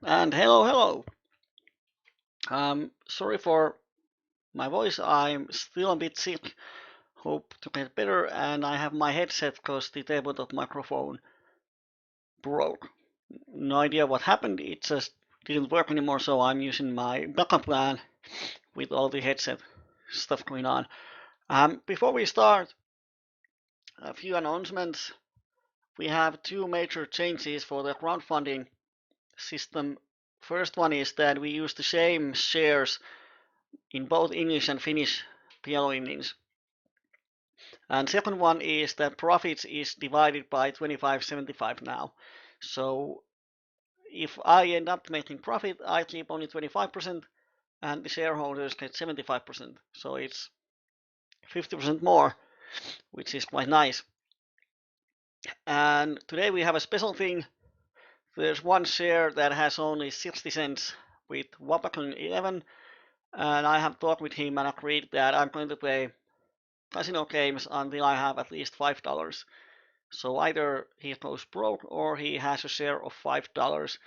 And hello. Sorry for my voice. I'm still a bit sick. Hope to get better. And I have my headset because the tabletop microphone broke. No idea what happened. It just didn't work anymore. So I'm using my backup plan with all the headset stuff going on. Before we start, a few announcements. We have two major changes for the crowdfunding system. First one is that we use the same shares in both English and Finnish PLO evenings. And second one is that profits is divided by 25-75 now. So if I end up making profit, I keep only 25% and the shareholders get 75%. So it's 50% more, which is quite nice. And today we have a special thing. There's one share that has only 60 cents with Wapakan 11, and I have talked with him and agreed that I'm going to play casino games until I have at least $5. So either he goes broke or he has a share of $5.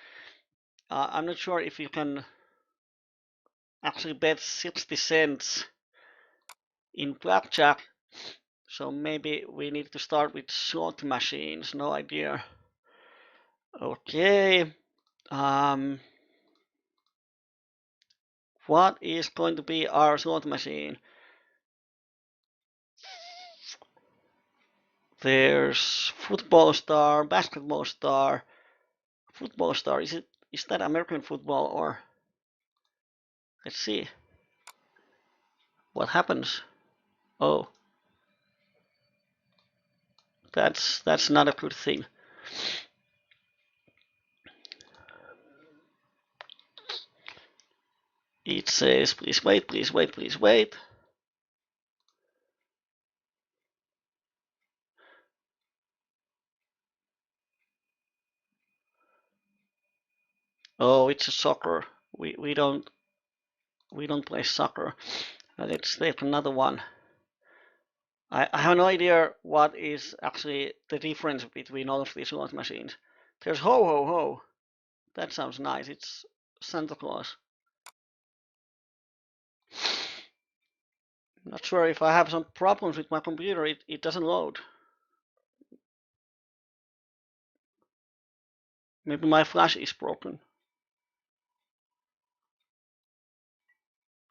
I'm not sure if you can actually bet 60 cents in blackjack. So maybe we need to start with slot machines. No idea. Okay. What is going to be our slot machine? There's football star, basketball star, football star. Is that American football or? Let's see. What happens? Oh, that's not a good thing. It says, please wait, please wait, please wait. Oh, it's a soccer. We don't play soccer. Let's take another one. I have no idea what is actually the difference between all of these slot machines. There's ho ho ho. That sounds nice. It's Santa Claus. Not sure if I have some problems with my computer. It doesn't load. Maybe my flash is broken.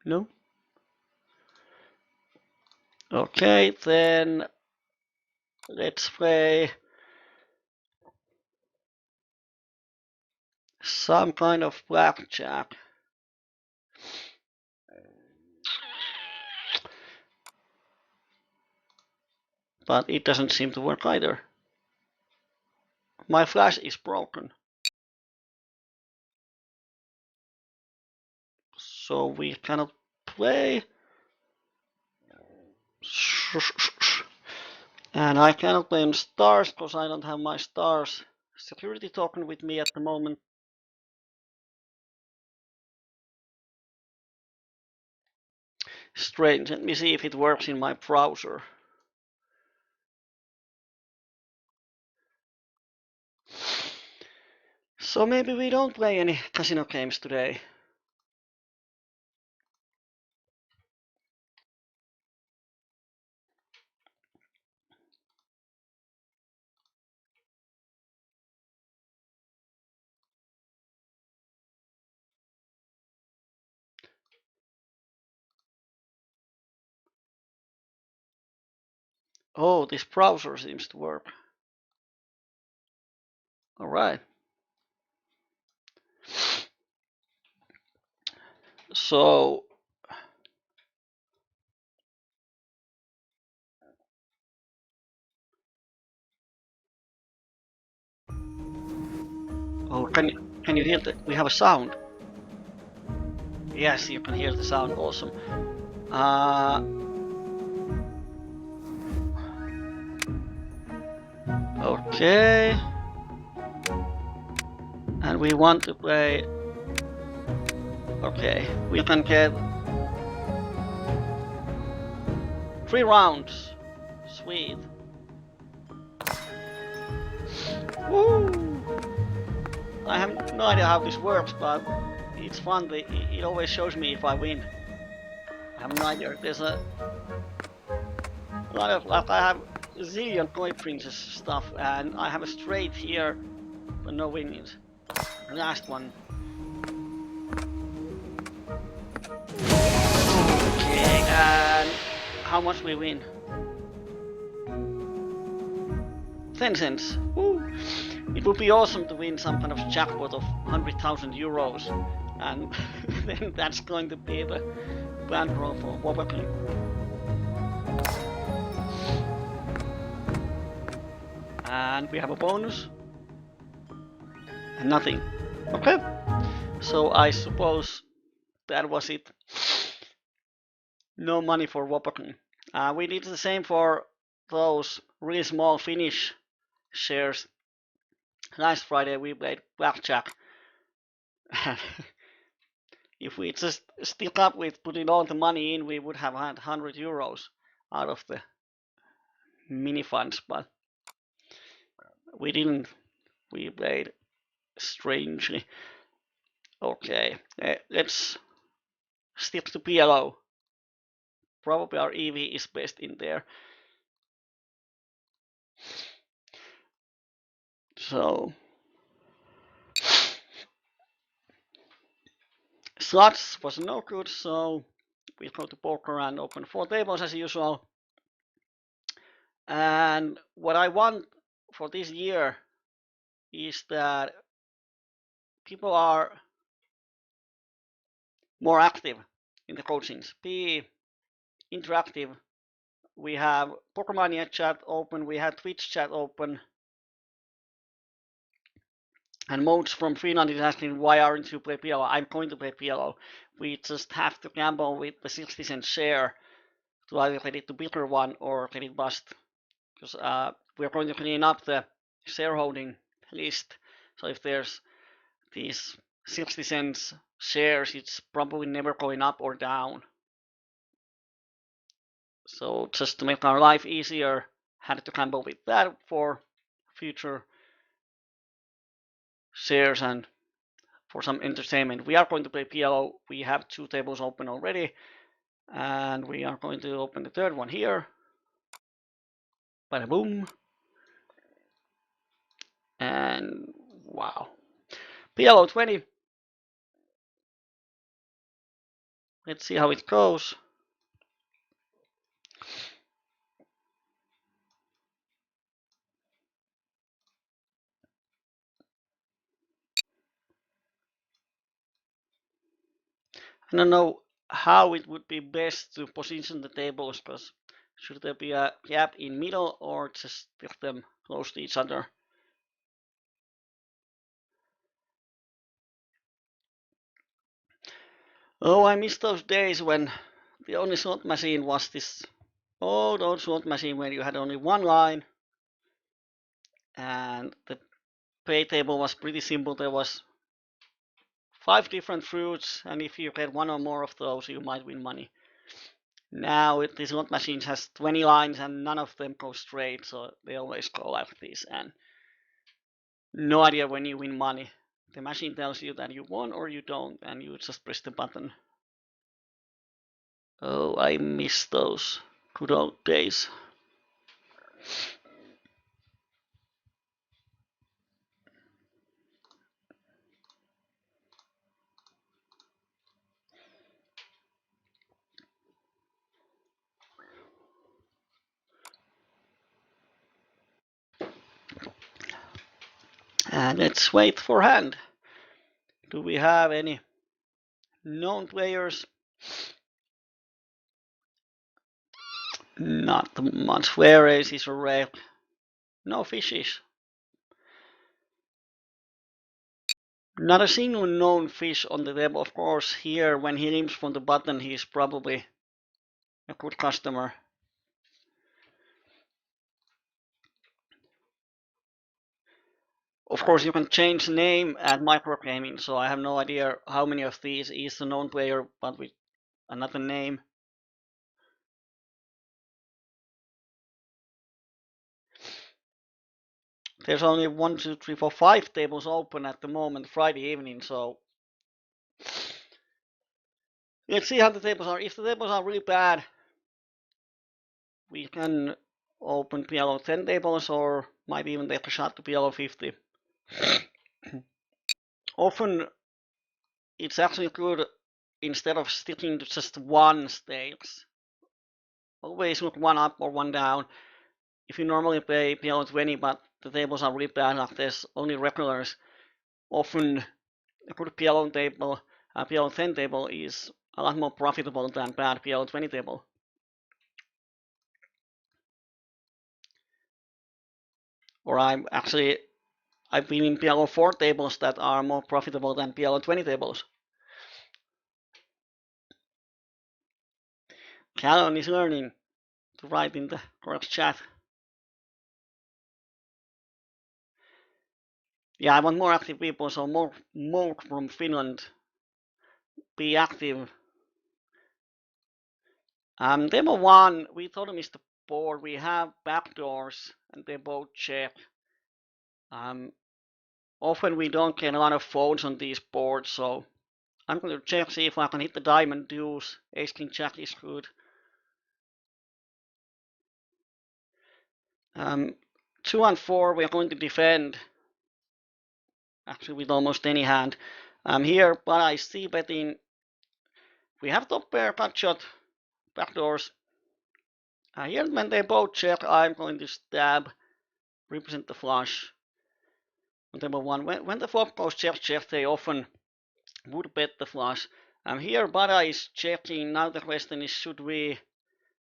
No? Okay, then let's play some kind of blackjack. But it doesn't seem to work either. My flash is broken. So we cannot play. And I cannot play on stars because I don't have my stars security token with me at the moment. Strange. Let me see if it works in my browser. So maybe we don't play any casino games today. Oh, this browser seems to work. All right. So oh, can you hear that? We have a sound. Yes, you can hear the sound. Awesome. Okay. And we want to play. Okay, we can get 3 rounds. Sweet. Woo! I have no idea how this works, but it's fun. It always shows me if I win. I have no idea. There's a lot of like I have a zillion Koi Princess stuff, and I have a straight here, but no wins. The last one. Okay, and how much we win? 10 cents. Woo. It would be awesome to win some kind of jackpot of 100,000 euros, and then that's going to be the bankroll for Wobbucky. And we have a bonus. And nothing. Okay. So I suppose that was it. No money for Wobbucky. We did the same for those really small Finnish shares. Last Friday we played blackjack. If we just stick up with putting all the money in, we would have had 100 euros out of the mini funds, but we didn't. We played strangely. Okay, let's stick to PLO. Probably our EV is best in there. So slots was no good, so we go to poker and open 4 tables as usual. And what I want for this year is that people are more active in the coachings. Be interactive. We have Pokemania chat open, we have Twitch chat open, and Modes from Finland is asking why aren't you play PLO? I'm going to play PLO. We just have to gamble with the 60-cent share to either get it to bigger one or get it bust. Because we're going to clean up the shareholding list. So if there's these 60 cents shares, it's probably never going up or down. So just to make our life easier, had to gamble with that for future shares and for some entertainment. We are going to play PLO. We have 2 tables open already, and we are going to open the 3rd one here. Bada boom. And wow. PLO 20. Let's see how it goes. I don't know how it would be best to position the tables, because should there be a gap in middle or just stick them close to each other? Oh, I miss those days when the only slot machine was this old slot machine where you had only one line, and the pay table was pretty simple. There was 5 different fruits, and if you get one or more of those, you might win money. Now this slot machine has 20 lines, and none of them go straight, so they always go like this, and no idea when you win money. The machine tells you that you won or you don't, and you just press the button. Oh, I miss those good old days. And let's wait for hand. Do we have any known players? Not much. Where is a rare? No fishes. Not a single known fish on the web. Of course, here when he limps from the button, he's probably a good customer. Of course, you can change name at microgaming, so I have no idea how many of these is a known player, but with another name. There's only 1, 2, 3, 4, 5 tables open at the moment, Friday evening, so let's see how the tables are. If the tables are really bad, we can open PLO 10 tables or might even take a shot to PLO 50. Often it's actually good instead of sticking to just one stakes. Always look one up or one down. If you normally play PLO 20 but the tables are really bad, like there's only regulars, often a good PLO table, a PLO 10 table is a lot more profitable than bad PLO 20 table. Or I've been in PLO 4 tables that are more profitable than PLO 20 tables. Callum is learning to write in the correct chat. Yeah, I want more active people, so more from Finland. Be active. Demo 1, we told him is the board. We have backdoors, and they both check. Often we don't get a lot of folds on these boards, so I'm going to check, see if I can hit the diamond deuce. Ace king jack is good. 2 and 4, we are going to defend. Actually, with almost any hand. Here, but I see betting. We have top pair, cut shot, backdoors. Here, when they both check, I'm going to stab, represent the flush. Number 1, when the flop goes check, check, they often would bet the flush. Here, Bada is checking. Now the question is, should we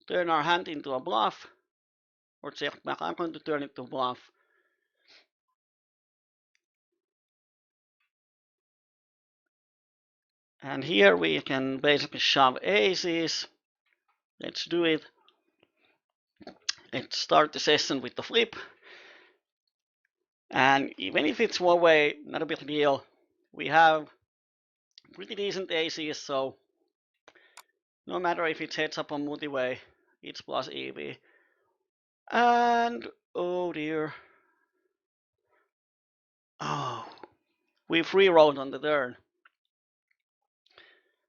turn our hand into a bluff or check back? I'm going to turn it to bluff. And here we can basically shove aces. Let's do it. Let's start the session with the flip. And even if it's one way, not a big deal. We have pretty decent aces, so no matter if it's heads up or multi-way, it's plus EV. And oh dear. Oh, we free rolled on the turn.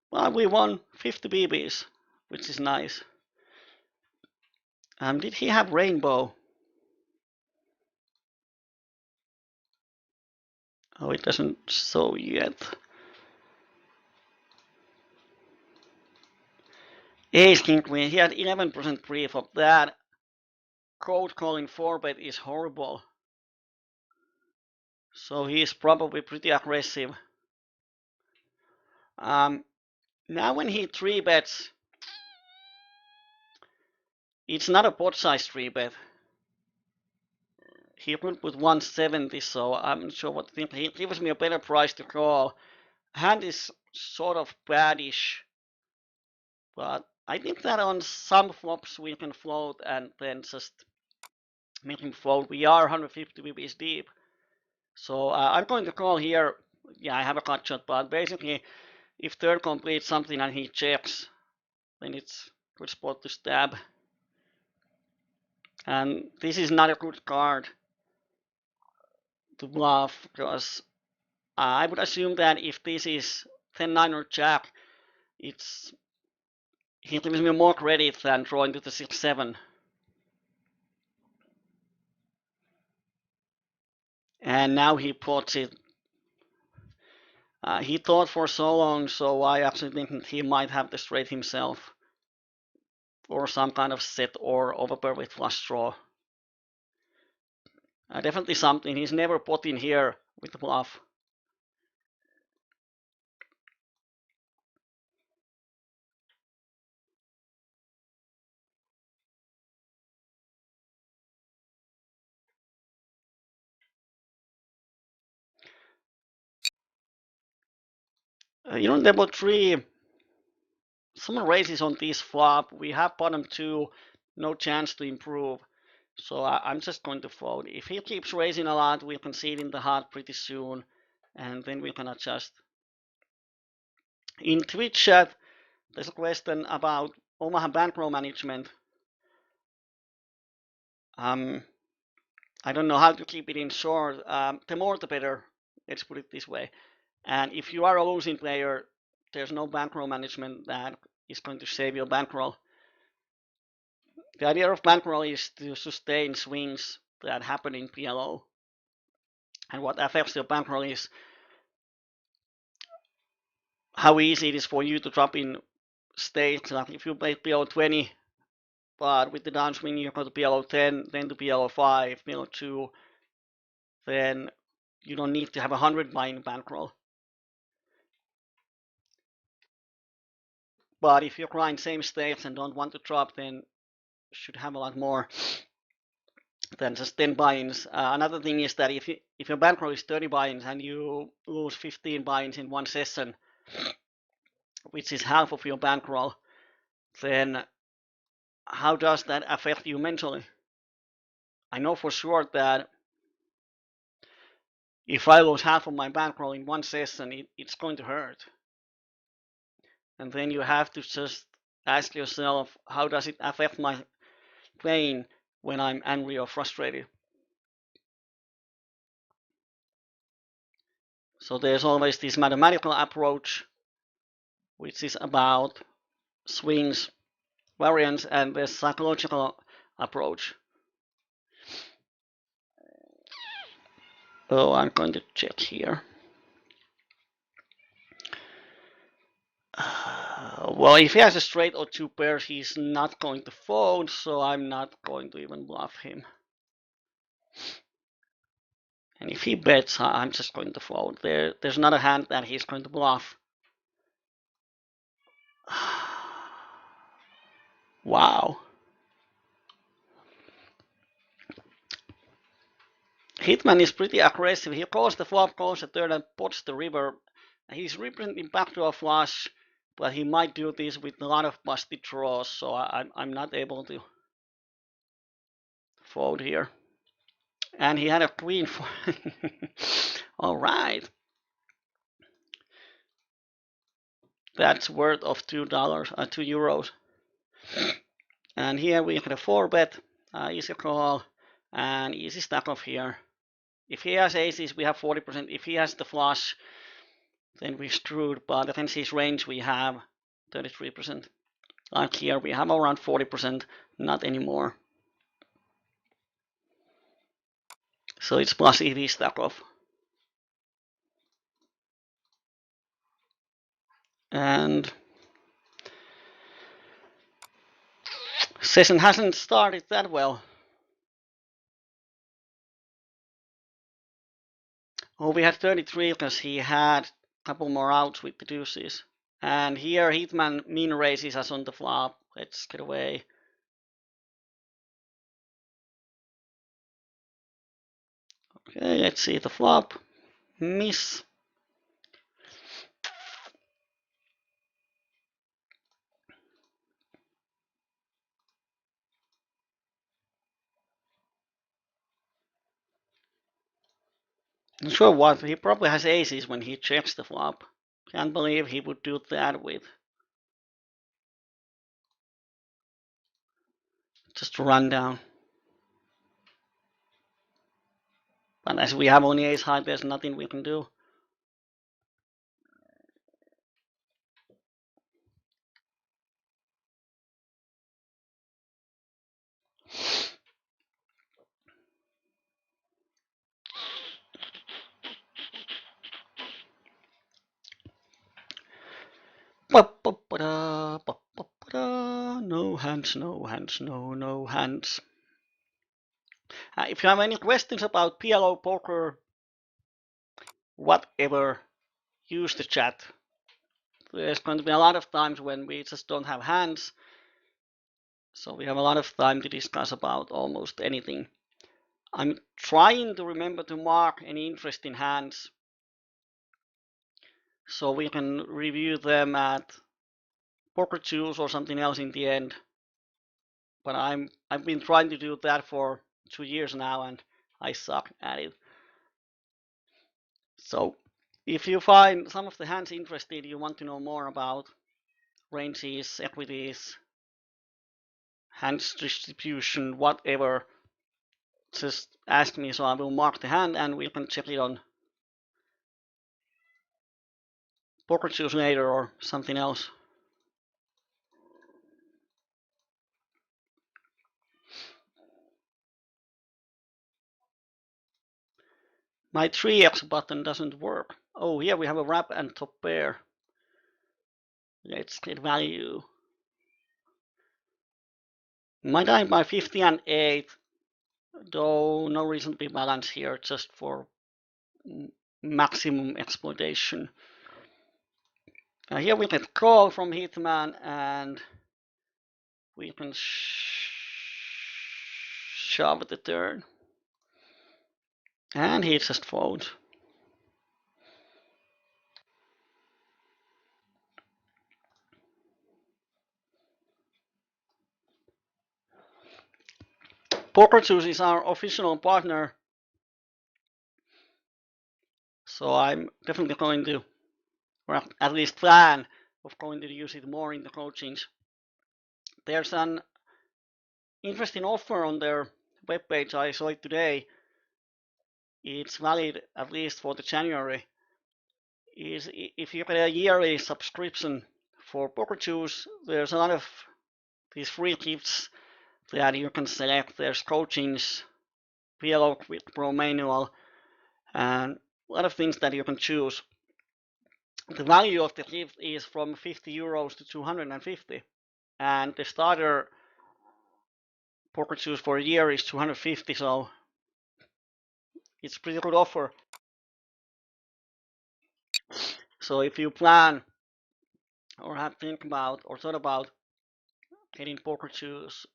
Well, we won 50 BBs, which is nice. Did he have rainbow? Oh, it doesn't show yet. Ace king queen. He had 11% pre-flop. That cold calling 4-bet is horrible. So he's probably pretty aggressive. Now when he 3-bets, it's not a pot size 3-bet. He could put 170, so I'm not sure what to think. He gives me a better price to call. Hand is sort of badish, but I think that on some flops we can float and then just make him fold. We are 150 BBs deep, so I'm going to call here. Yeah, I have a cut shot, but basically, if turn completes something and he checks, then it's a good spot to stab. And this is not a good card to bluff, because I would assume that if this is 10-9 or jack, he gives me more credit than drawing to the 6-7. And now he puts it. He thought for so long, so I actually think he might have the straight himself. Or some kind of set or overpair with flush draw. Definitely something. He's never potting here with the bluff. Level 3, someone raises on this flop. We have bottom 2, no chance to improve. So I'm just going to fold. If he keeps raising a lot, we can see it in the heart pretty soon, and then we can adjust. In Twitch chat, there's a question about Omaha bankroll management. I don't know how to keep it in short. The more the better. Let's put it this way. And if you are a losing player, there's no bankroll management that is going to save your bankroll. The idea of bankroll is to sustain swings that happen in PLO. And what affects your bankroll is how easy it is for you to drop in states. Like if you play PLO 20, but with the downswing you go to PLO 10, then to PLO 5, PLO 2, then you don't need to have 100 buy-in bankroll. But if you grind same states and don't want to drop, then you should have a lot more than just 10 buy-ins. Another thing is that if your bankroll is 30 buy-ins and you lose 15 buy-ins in one session, which is half of your bankroll, then how does that affect you mentally? I know for sure that if I lose half of my bankroll in one session, it's going to hurt. And then you have to just ask yourself, how does it affect my playing when I'm angry or frustrated? So there's always this mathematical approach, which is about swings, variance, and the psychological approach. Oh, I'm going to check here. Well, if he has a straight or two pairs, he's not going to fold, so I'm not going to even bluff him. And if he bets, I'm just going to fold. There's not a hand that he's going to bluff. Wow. Hitman is pretty aggressive. He calls the flop, calls the turn, and pots the river. He's representing backdoor flush, but he might do this with a lot of busted draws, so I'm not able to fold here. And he had a queen. All right. That's worth of $2, €2. And here we get a 4-bet, easy call, and easy stack off here. If he has aces, we have 40%. If he has the flush, then we're screwed. But against his range, we have 33%. Like here, we have around 40%, not anymore. So it's plus EV stack off. And session hasn't started that well. Oh, we had 33 because he had a couple more outs with the deuces. And here Hitman min raises us on the flop. Let's get away. Okay, let's see the flop. Miss. Not sure what. He probably has aces when he checks the flop. Can't believe he would do that with just a rundown. But as we have only ace high, there's nothing we can do. No hands, no hands, no hands. If you have any questions about PLO poker, whatever, use the chat. There's going to be a lot of times when we just don't have hands, so we have a lot of time to discuss about almost anything. I'm trying to remember to mark any interesting hands so we can review them at Poker Tools or something else in the end. But I've been trying to do that for 2 years now and I suck at it. So if you find some of the hands interesting, you want to know more about ranges, equities, hands distribution, whatever, just ask me, so I will mark the hand and we can check it on poker choose later or something else. My 3x button doesn't work. Oh, here we have a wrap and top pair. Let's get value. My time by 50 and 8, though no reason to be balanced here, just for maximum exploitation. Here we get call from Hitman and we can shove the turn. And he just folds. PokerJuice is our official partner, so I'm definitely going to, or at least plan of going to use it more in the coachings. There's an interesting offer on their webpage. I saw it today. It's valid at least for the January. Is if you get a yearly subscription for PokerJuice, there's a lot of these free gifts that you can select. There's coachings, PLO Quick Pro Manual, and a lot of things that you can choose. The value of the gift is from 50 euros to 250, and the starter PokerJuice for a year is 250, so it's a pretty good offer. So if you plan or have think about or thought about getting PokerJuice,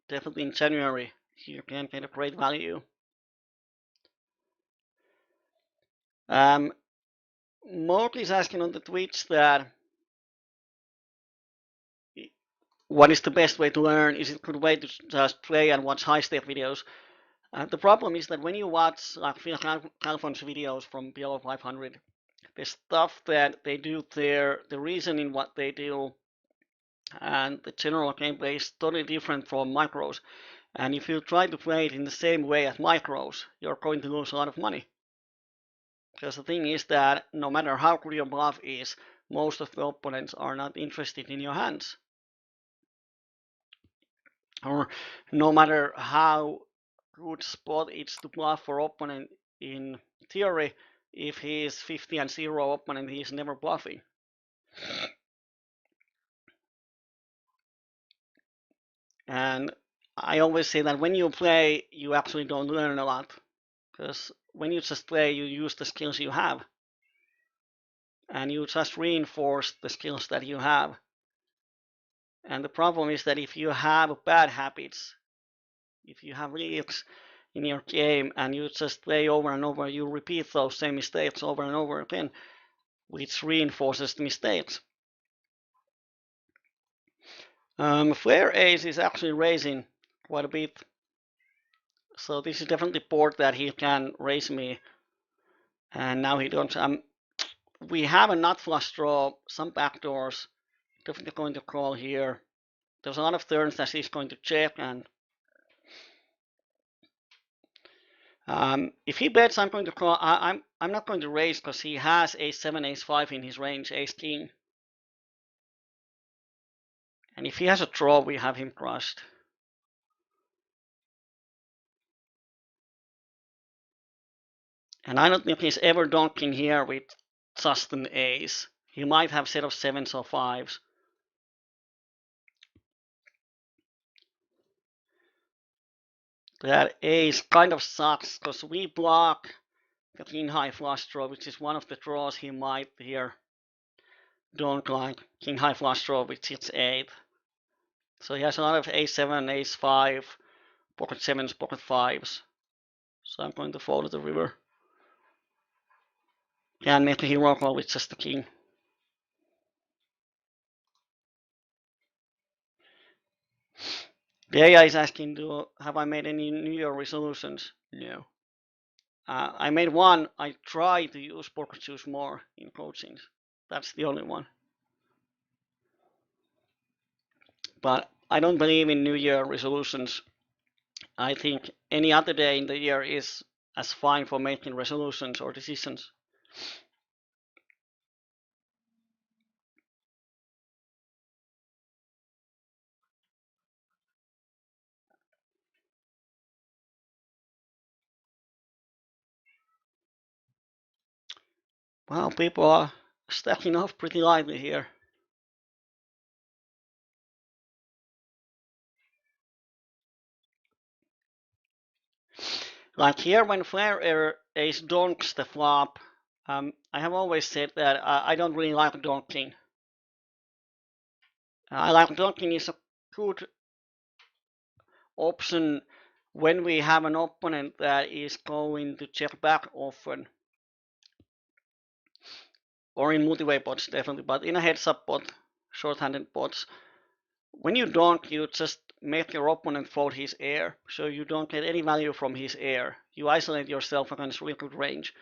definitely in January, you can get a great value. Mork is asking on the Twitch that what is the best way to learn? Is it a good way to just play and watch high-stake videos? The problem is that when you watch like Phil Calfon's videos from PLO 500, the stuff that they do there, the reasoning what they do, and the general gameplay is totally different from micros. And if you try to play it in the same way as micros, you're going to lose a lot of money. Because the thing is that no matter how good your bluff is, most of the opponents are not interested in your hands. Or no matter how good spot it's to bluff for opponent in theory, if he is 50 and 0 opponent, he is never bluffing. And I always say that when you play, you actually don't learn a lot. Because when you just play, you use the skills you have. And you just reinforce the skills that you have. And the problem is that if you have bad habits, if you have leaks in your game and you just play over and over, you repeat those same mistakes over and over again, which reinforces the mistakes. Flare Ace is actually raising quite a bit. So this is definitely board that he can raise me. And now he don't. We have a nut flush draw, some backdoors. Definitely going to call here. There's a lot of turns that he's going to check, and if he bets, I'm going to call. I'm not going to raise because he has ace 7, ace 5 in his range, ace king. And if he has a draw, we have him crushed. And I don't think he's ever donking here with just an ace. He might have set of 7s or 5s. That ace kind of sucks because we block the king high flush draw, which is one of the draws he might here donk, like king high flush draw, which hits 8. So he has a lot of ace 7, ace 5, pocket 7s, pocket 5s. So I'm going to fold the river. And make the hero call with just the king. The AI is asking, have I made any New Year resolutions? No. I made one. I try to use PokerJuice more in coachings. That's the only one. But I don't believe in New Year resolutions. I think any other day in the year is as fine for making resolutions or decisions. Well, people are stacking off pretty lively here. Like here, when Flare Ace donks the flop, I have always said that I don't really like donking. I like donking is a good option when we have an opponent that is going to check back often, or in multi-way pots definitely, but in a heads-up pot, short-handed pots, when you donk, you just make your opponent fold his air, so you don't get any value from his air. You isolate yourself against really good range.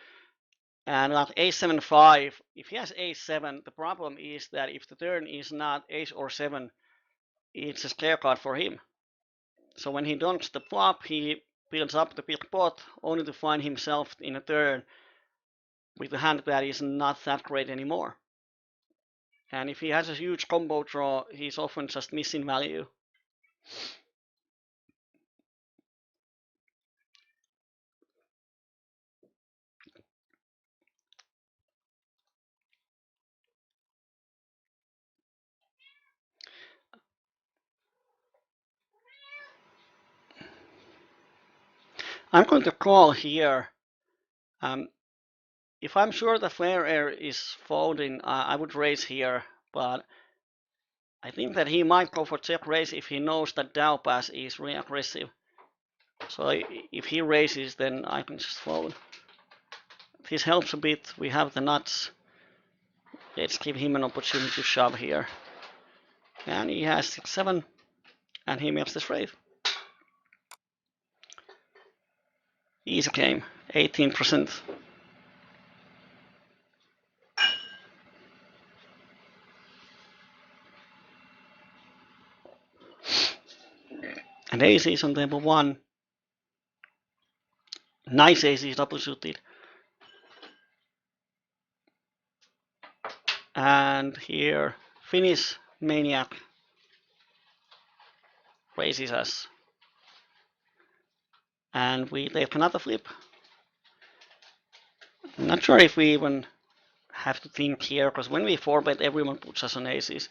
And like ace-7-5, if he has ace-7, the problem is that if the turn is not ace or 7, it's a scare card for him. So when he donks the flop, he builds up the big pot only to find himself in a turn with a hand that is not that great anymore. And if he has a huge combo draw, he's often just missing value. I'm going to call here. Um, if I'm sure the flare air is folding, I would raise here, but I think that he might go for check raise if he knows that Dow pass is really aggressive. So if he raises, then I can just fold. This helps a bit. We have the nuts. Let's give him an opportunity to shove here. And he has 6-7, and he makes the straight. Easy game, 18%. And ace is on table 1. Nice ace is double suited. And here, Finnish Maniac raises us. And we take another flip. I'm not sure if we even have to think here, because when we 4-bet, everyone puts us on aces.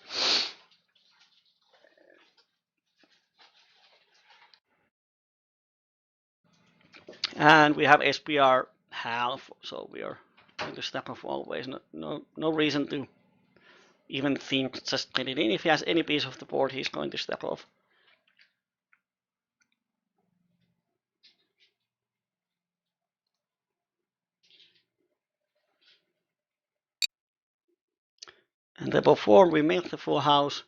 And we have SPR half, so we are going to stack off always. No reason to even think, just get it in. If he has any piece of the board, he's going to stack off. And table 4, we make the full house.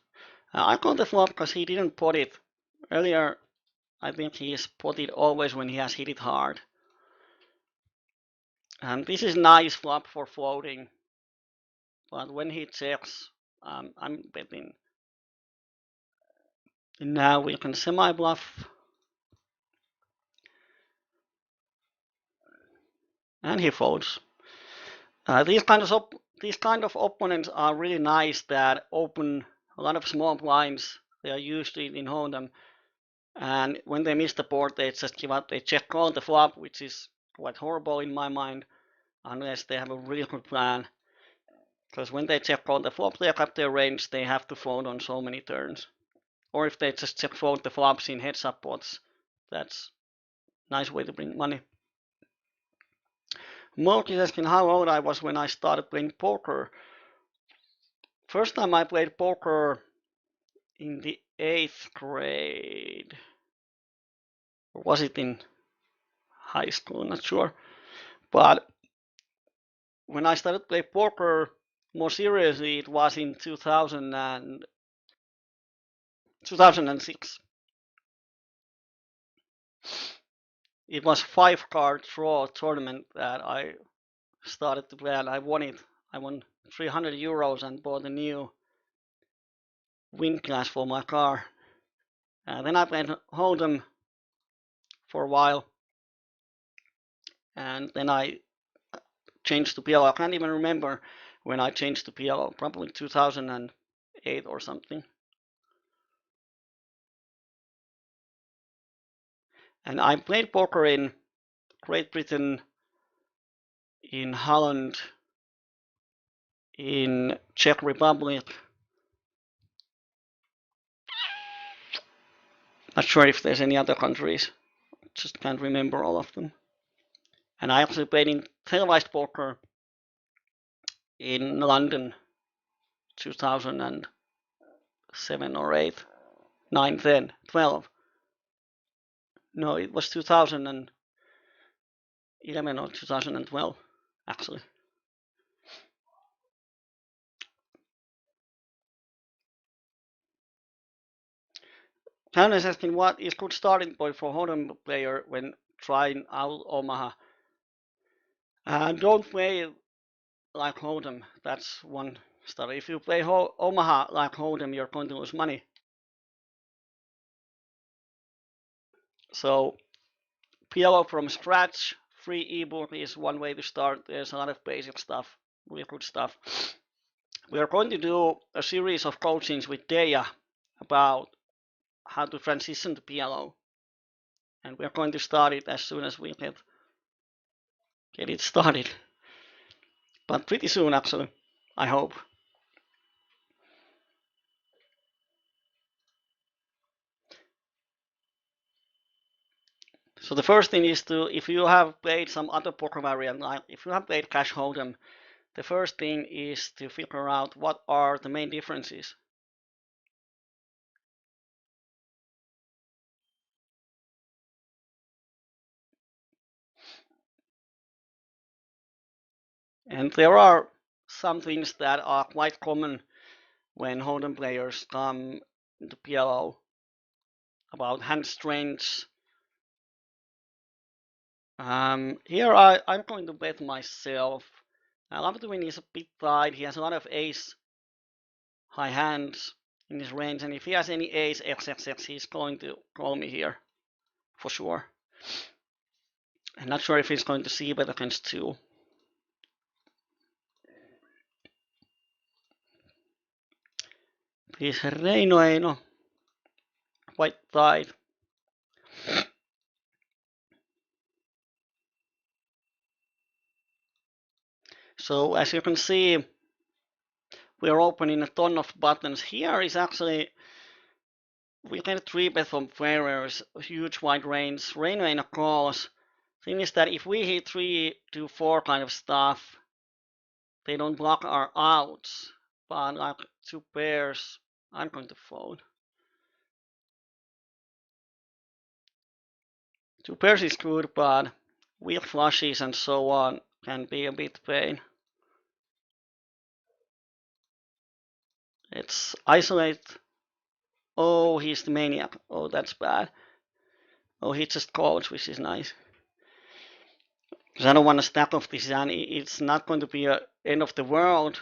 I call the flop because he didn't pot it. Earlier, I think he is potted always when he has hit it hard. And this is nice flop for floating. But when he checks, I'm betting. And now we can semi-bluff. And he folds. These kind of opponents are really nice that open a lot of small blinds. They are used to it in Hold'em. And when they miss the board, they just give up. They check call the flop, which is quite horrible in my mind, unless they have a really good plan. Because when they check call the flop, they up their range, they have to fold on so many turns. Or if they just check fold the flops in heads up pots, that's a nice way to bring money. Multi asking how old I was when I started playing poker. First time I played poker in the 8th grade. Or was it in high school? Not sure. But when I started playing poker more seriously, it was in 2006. It was 5-card draw tournament that I started to play, and I won it. I won 300 euros and bought a new wind glass for my car. Then I played Hold'em for a while, and then I changed to PLO. I can't even remember when I changed to PLO, probably 2008 or something. And I played poker in Great Britain, in Holland, in Czech Republic. Not sure if there's any other countries. Just can't remember all of them. And I actually played in televised poker in London 2007 or 8, 9, 10, 12. No, it was 2011 or 2012, actually. Hannah is asking what is good starting point for Hold'em player when trying out Omaha. Don't play like Hold'em. That's one story. If you play Omaha like Hold'em, you're going to lose money. So PLO from scratch, free ebook is one way to start. There's a lot of basic stuff, really good stuff. We are going to do a series of coachings with Deja about how to transition to PLO. And we're going to start it as soon as we get it started. But pretty soon, actually, I hope. So the first thing is to, if you have played some other poker variant, like if you have played Cash Hold'em, the first thing is to figure out what are the main differences. And there are some things that are quite common when Hold'em players come to PLO about hand strengths. Here I'm going to bet myself. Lavatuin is a bit tight. He has a lot of ace high hands in his range, and if he has any ace XXX, he's going to call me here for sure. I'm not sure if he's going to see bet against 2. He's Reino quite tight. So as you can see, we are opening a ton of buttons. Here is actually, we can 3-bet from Ferrer's huge wide range. Reino calls. Thing is that if we hit 3 to 4 kind of stuff, they don't block our outs. But like 2 pairs, I'm going to fold. 2 pairs is good, but weak flushes and so on can be a bit pain. It's isolate. Oh, he's the maniac. Oh, that's bad. Oh, he just calls, which is nice. Because I don't want to stack off this and it's not going to be a end of the world.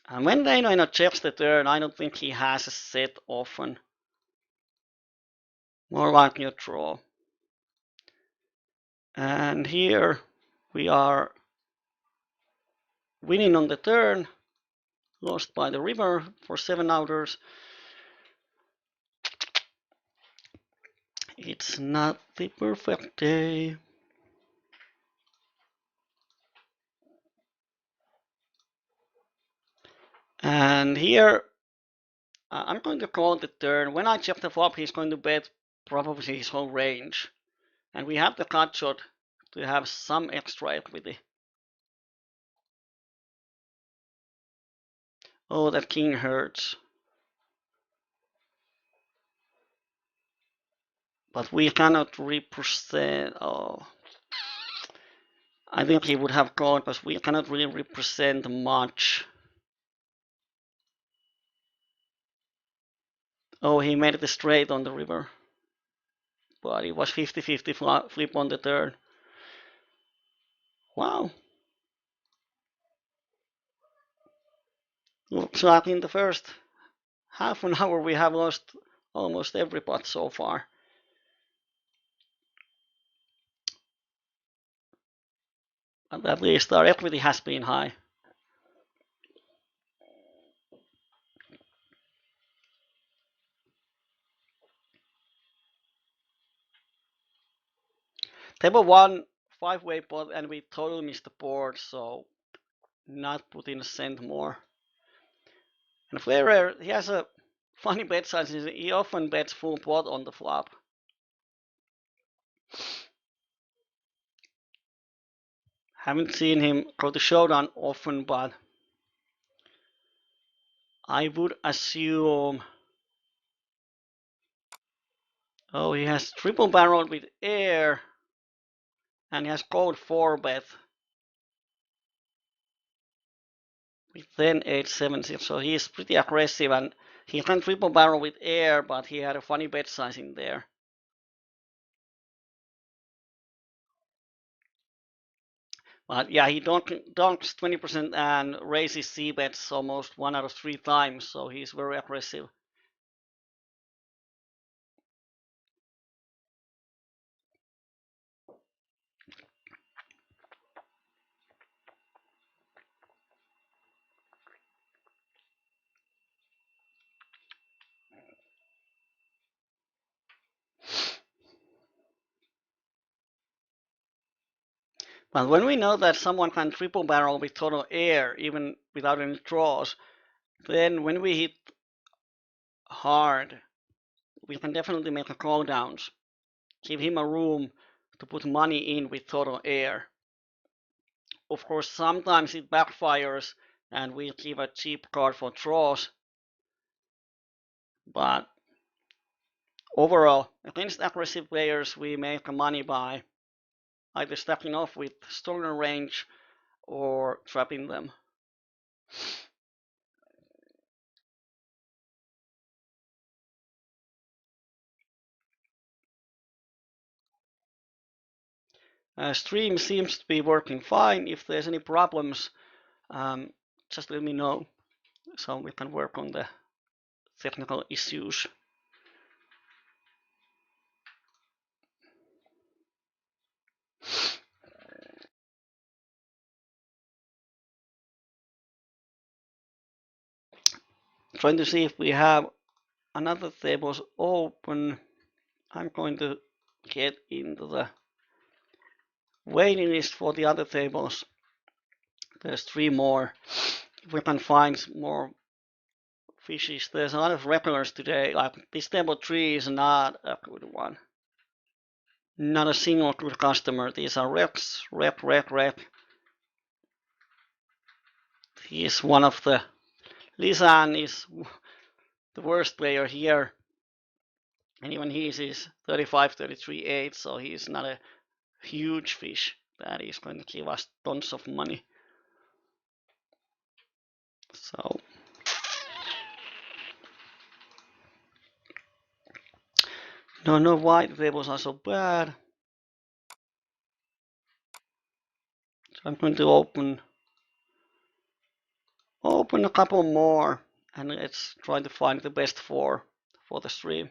And when Reino checks the turn, I don't think he has a set often. More likely a draw. And here we are winning on the turn, lost by the river for 7 outers. It's not the perfect day. And here I'm going to call the turn. When I check the flop, he's going to bet probably his whole range. And we have the cut shot to have some extra equity. Oh, that king hurts. But we cannot represent. Oh, I think he would have called, but we cannot really represent much. Oh, he made it straight on the river. But it was 50-50 flip on the turn. Wow. Looks like in the first half an hour we have lost almost every pot so far. And at least our equity has been high. Table 1, 5-way pot, and we totally missed the board, so not put in a cent more. And Flair, he has a funny bet size. He often bets full pot on the flop. Haven't seen him go to showdown often, but I would assume. Oh, he has triple barrel with air, and he has code 4 bet with 10, 8, 7, 6. So he's pretty aggressive, and he can triple barrel with air, but he had a funny bet size in there. But yeah, he donks 20% and raises C bets almost 1 out of 3 times, so he's very aggressive. But when we know that someone can triple barrel with total air, even without any draws, then when we hit hard, we can definitely make a call downs. Give him a room to put money in with total air. Of course, sometimes it backfires and we give a cheap card for draws, but overall, against aggressive players, we make money by either stacking off with stronger range or trapping them. Stream seems to be working fine. If there's any problems, just let me know so we can work on the technical issues. Trying to see if we have another tables open. I'm going to get into the waiting list for the other tables. There's 3 more. If we can find more fishes. There's a lot of regulars today. Like this table 3 is not a good one. Not a single good customer. These are wrecks, wreck. He is one of the. Lisan is the worst player here. And even he is 35, 33, 8, so he's not a huge fish that is going to give us tons of money. So don't know why the tables are so bad. So I'm going to open a couple more and let's try to find the best 4 for the stream.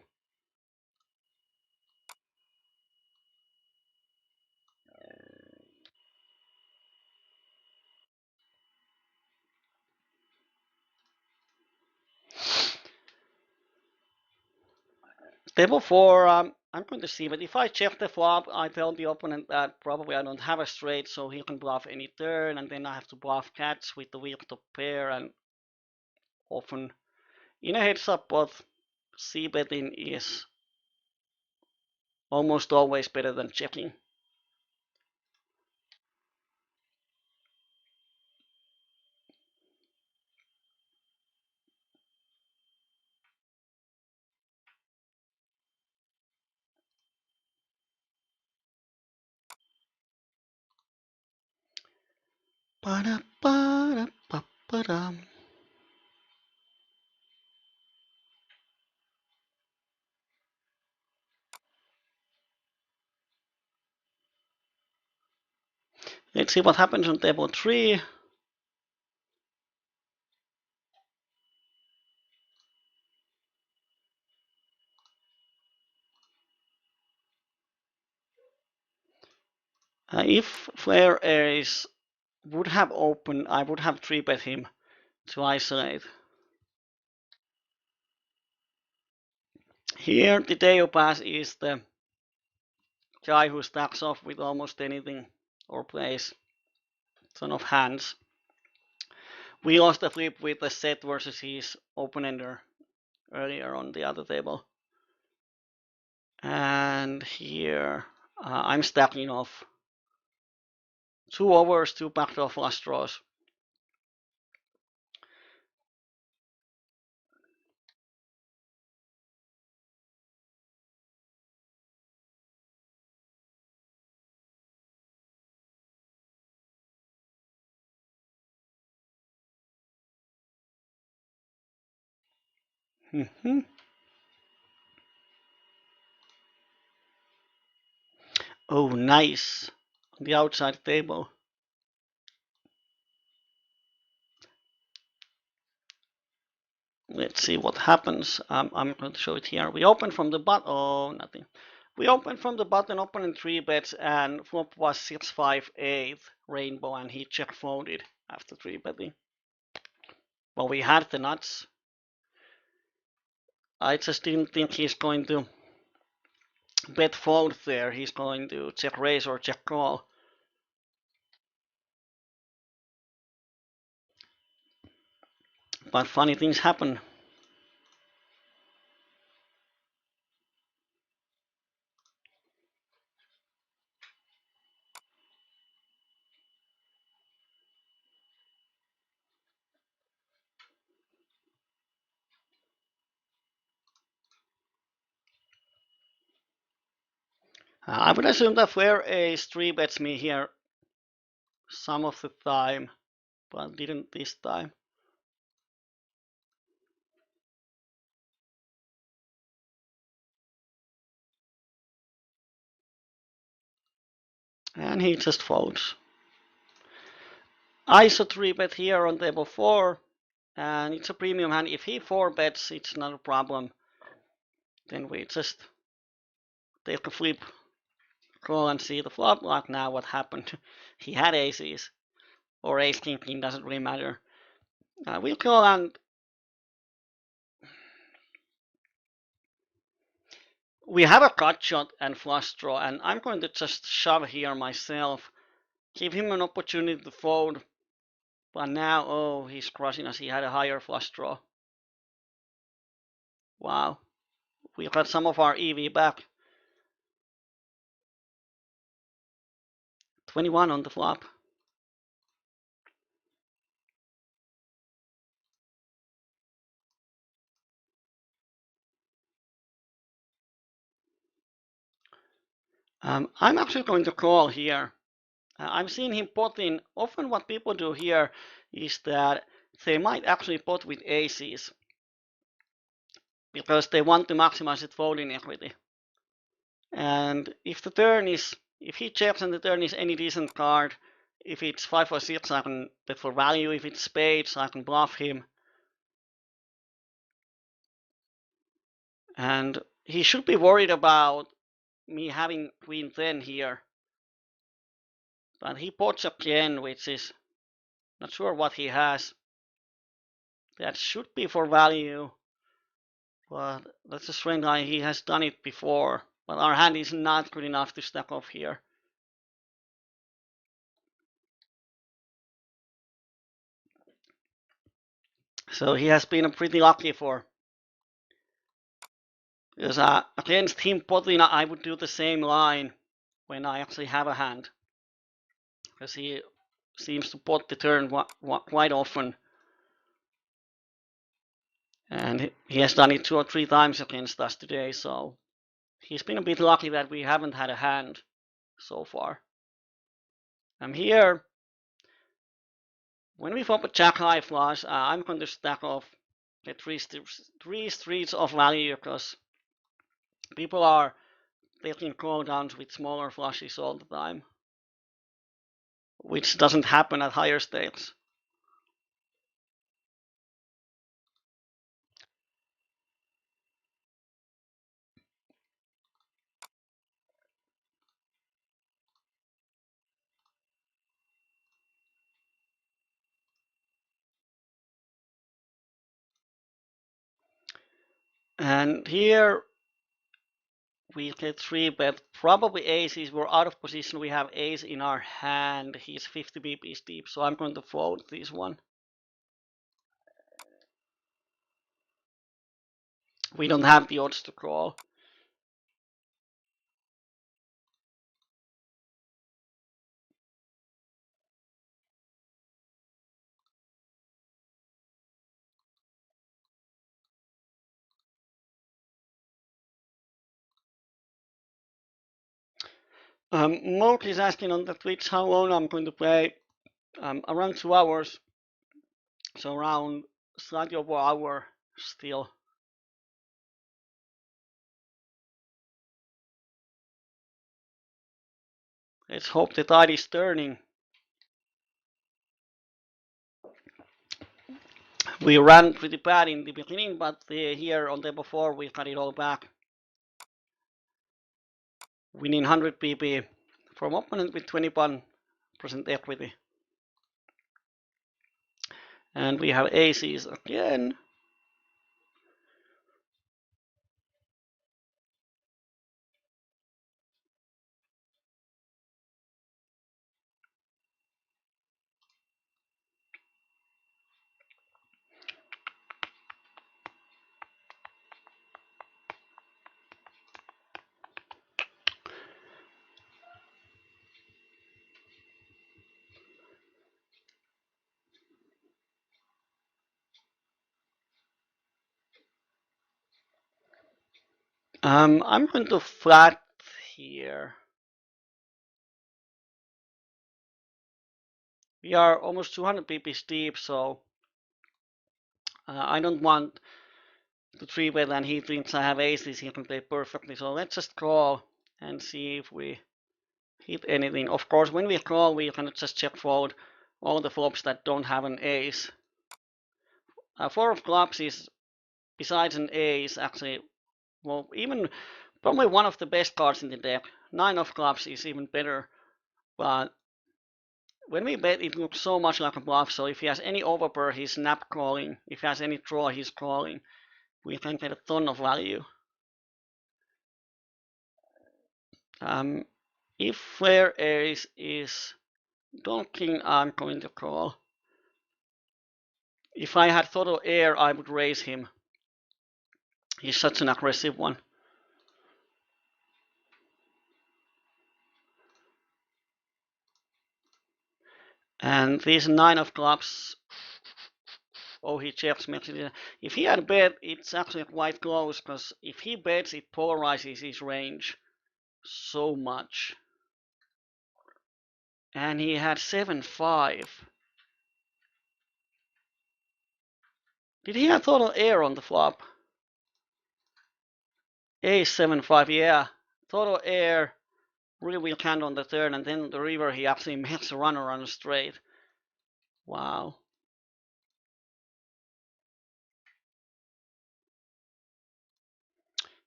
Table 4, I'm going to see, but if I check the flop, I tell the opponent that probably I don't have a straight, so he can bluff any turn, and then I have to bluff cats with the weak top pair, and often in a heads up pot, C betting is almost always better than checking. Let's see what happens on table 3. If Flare Ace would have opened, I would have 3-bet him to isolate. Here, the Deo Pass is the guy who stacks off with almost anything or plays ton of hands. We lost the flip with the set versus his open-ender earlier on the other table. And here, I'm stacking off 2 overs, 2 backdoor flush draws. Mm-hmm. Oh, nice. On the outside table. Let's see what happens. I'm going to show it here. We open from the button. Oh, nothing. We opened from the button, opening 3-bets, and flop was 6-5-8 rainbow, and he check folded after 3-betting. Well, we had the nuts. I just didn't think he's going to bet fold there. He's going to check raise or check call. But funny things happen. I would assume that Flare Ace 3-bets me here some of the time, but didn't this time. And he just folds. ISO 3-bet here on table 4, and it's a premium hand. If he 4-bets, it's not a problem. Then we just take a flip, call and see the flop. Like now, what happened? He had aces, or ace king king, doesn't really matter. We'll call and we have a cut shot and flush draw, and I'm going to just shove here myself, give him an opportunity to fold. But now, oh, he's crushing us. He had a higher flush draw. Wow, we got some of our EV back. 21 on the flop. I'm actually going to call here. I'm seeing him potting. Often what people do here is that they might actually pot with aces because they want to maximize its folding equity. And if he checks and the turn is any decent card, if it's 5 or 6, I can bet for value. If it's spades, I can bluff him. And he should be worried about me having queen 10 here. But he pots again, which is not sure what he has. That should be for value. But that's a strange line. He has done it before. But our hand is not good enough to stack off here. So he has been pretty lucky for. Because against him potting, I would do the same line when I actually have a hand. Because he seems to pot the turn quite often. And he has done it 2 or 3 times against us today, so he's been a bit lucky that we haven't had a hand so far. I'm here. When we flop a jack high flush, I'm going to stack off the three streets of value because people are taking call downs with smaller flushes all the time, which doesn't happen at higher stakes. And here we get 3-bet, probably aces. We're out of position. We have ace in our hand. He's 50 bps deep, so I'm going to fold this one. We don't have the odds to call. Moke is asking on the Twitch how long I'm going to play. Around 2 hours, so around slightly over an hour still. Let's hope the tide is turning. We ran pretty bad in the beginning, but here on table 4 we got it all back. Winning 100 pp from opponent with 21% equity. And we have aces again. I'm going to flat here. We are almost 200 pp deep, so I don't want to 3-bet, and he thinks I have aces. He can play perfectly, so let's just call and see if we hit anything. Of course, when we call, we can just check fold all the flops that don't have an ace. 4 of clubs is, besides an ace, actually, well, even probably one of the best cards in the deck. 9 of clubs is even better, but when we bet, it looks so much like a bluff. So if he has any overpair, he's snap calling. If he has any draw, he's calling. We can get a ton of value. If flare ace is donking, I'm going to call. If I had Toto air, I would raise him. He's such an aggressive one. And this 9 of clubs. Oh, he checks me. If he had bet, it's actually quite close, because if he bets, it polarizes his range so much. And he had 7-5. Did he have total air on the flop? Ace 7-5, yeah. Total air, really weak hand on the turn, and then the river he actually makes a runner on a straight. Wow.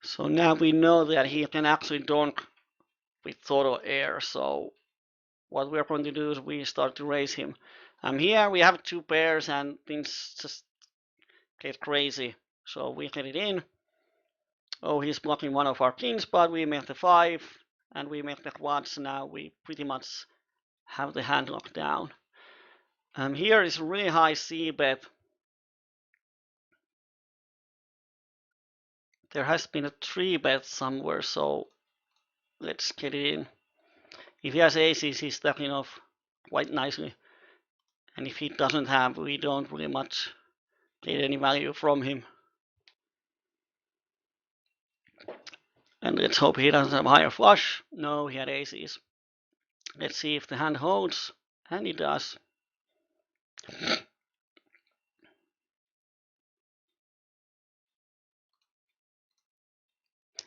So now we know that he can actually donk with total air. So what we're going to do is we start to raise him. Here we have 2 pairs and things just get crazy. So we get it in. Oh, he's blocking one of our kings, but we make the 5 and we make the quads. Now we pretty much have the hand locked down. Here is really high C bet. There has been a 3-bet somewhere, so let's get it in. If he has aces, he's stacking off quite nicely. And if he doesn't have, we don't really much get any value from him. And let's hope he doesn't have higher flush. No, he had aces. Let's see if the hand holds. And it does.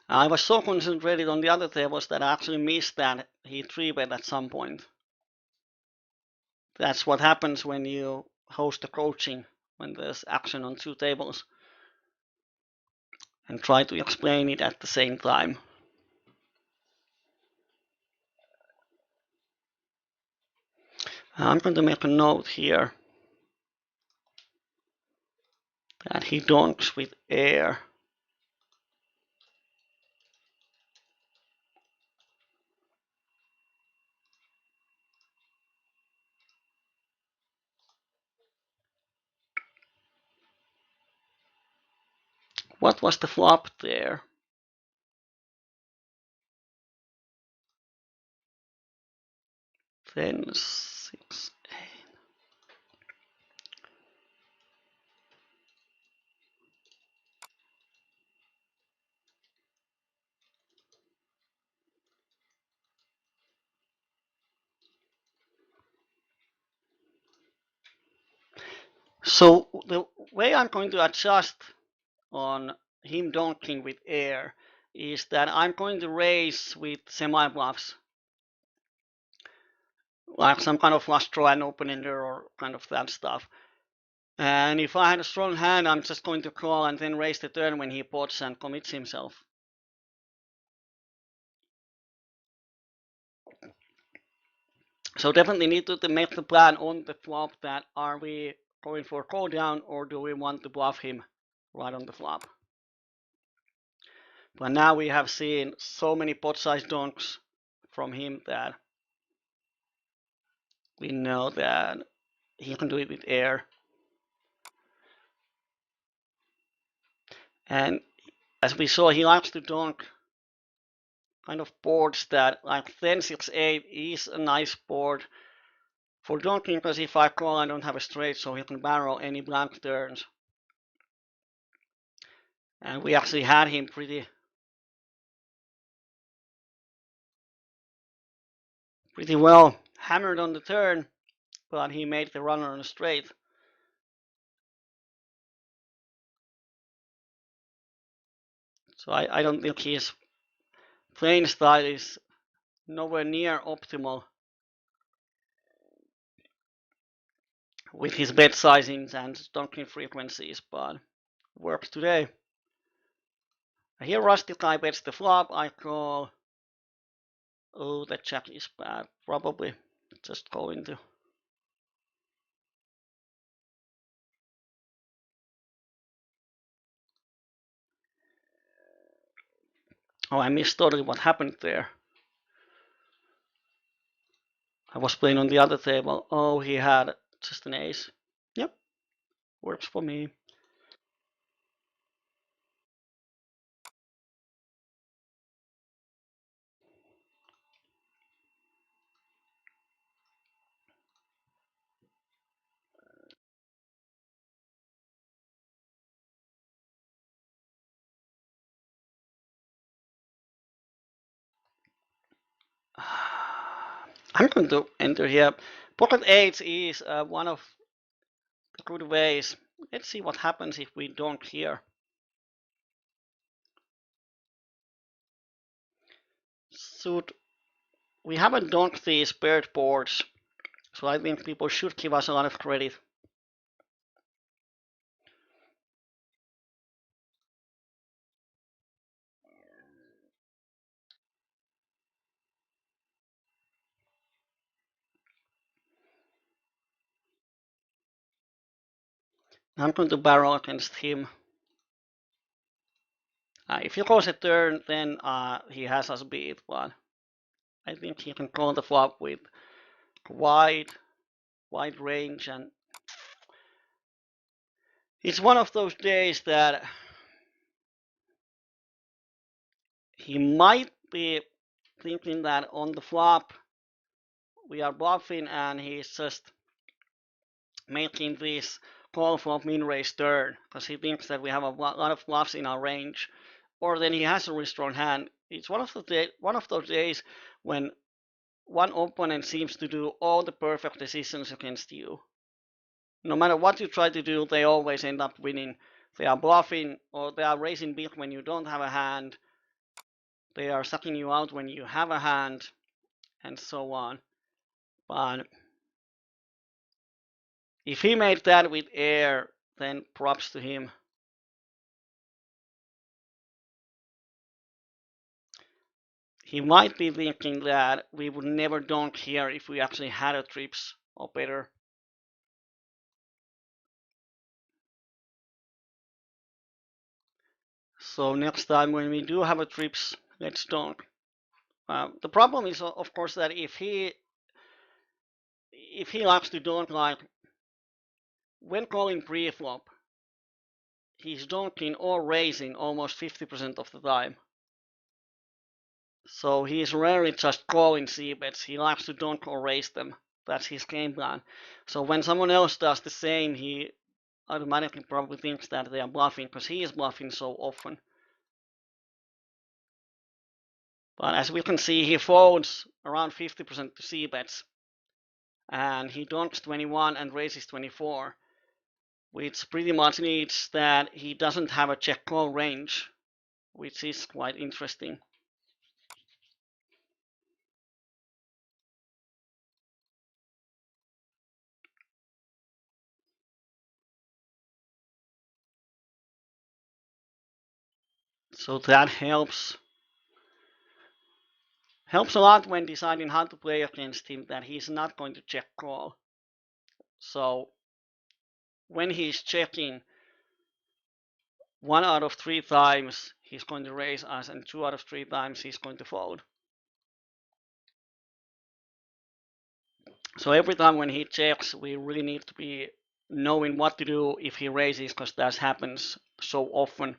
I was so concentrated on the other tables that I actually missed that he 3-bet at some point. That's what happens when you host a coaching, when there's action on 2 tables. And try to explain it at the same time. I'm going to make a note here that he donks with air. What was the flop there? Then 6. So the way I'm going to adjust on him donking with air is that I'm going to raise with semi bluffs, like some kind of flush draw and open ender or kind of that stuff. And if I had a strong hand, I'm just going to call and then raise the turn when he pots and commits himself. So definitely need to make the plan on the flop that are we going for call down or do we want to bluff him right on the flop. But now we have seen so many pot size donks from him that we know that he can do it with air. And as we saw, he likes to donk kind of boards that like 10, 6, 8 is a nice board for donking because if I call I don't have a straight so he can barrel any blank turns. And we actually had him pretty well hammered on the turn, but he made the runner on a straight. So I don't think his playing style is nowhere near optimal with his bet sizings and donking frequencies, but works today. Here Rusty Guy bets the flop. I call. Oh, the jack is bad. Probably just going to. Oh, I missed totally what happened there. I was playing on the other table. Oh, he had just an ace. Yep, works for me. I'm going to enter here. Pocket 8 is one of the good ways. Let's see what happens if we don't here. Should we haven't donked these paired boards, so I think people should give us a lot of credit. I'm going to barrel against him. If he calls a turn, then he has us beat, but I think he can call the flop with wide range, and it's one of those days that he might be thinking that on the flop we are bluffing and he's just making this call flop min raise turn because he thinks that we have a lot of bluffs in our range, or then he has a really strong hand. It's one of those days when one opponent seems to do all the perfect decisions against you. No matter what you try to do, they always end up winning. They are bluffing or they are raising big when you don't have a hand. They are sucking you out when you have a hand, and so on. But if he made that with air, then props to him. He might be thinking that we would never donk here if we actually had a trips or better. So next time when we do have a trips, let's donk. The problem is, of course, that if he likes to donk like when calling pre-flop, he's donking or raising almost 50% of the time. So he's rarely just calling c-bets. He likes to donk or raise them. That's his game plan. So when someone else does the same, he automatically probably thinks that they are bluffing because he is bluffing so often. But as we can see, he folds around 50% to c-bets. And he donks 21 and raises 24, which pretty much means that he doesn't have a check call range, which is quite interesting. So that helps a lot when deciding how to play against him, that he's not going to check call. So when he's checking, 1 out of 3 times he's going to raise us, and 2 out of 3 times he's going to fold. So every time when he checks, we really need to be knowing what to do if he raises, because that happens so often.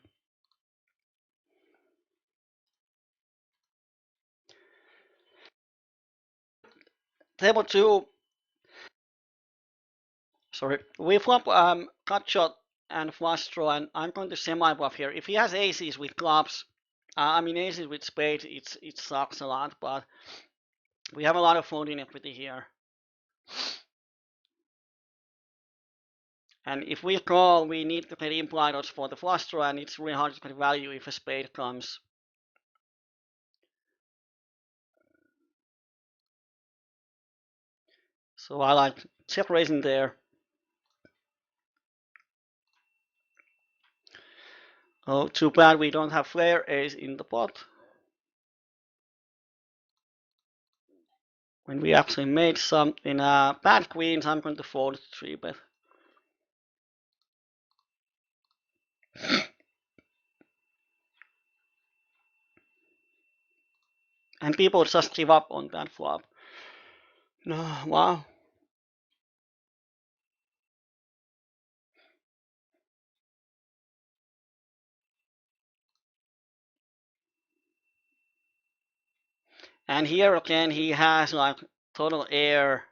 Table 2, sorry, we flop cut shot and flush draw, and I'm going to semi-bluff here. If he has aces with clubs, aces with spades, it sucks a lot, but we have a lot of folding equity here. And if we call, we need to get implied odds for the flush draw, and it's really hard to get value if a spade comes. So I like check raising there. Oh, too bad we don't have flare ace in the pot. When we actually made something bad queens, I'm going to fold 3-bet. And people just give up on that flop. No, wow. And here again, he has like total air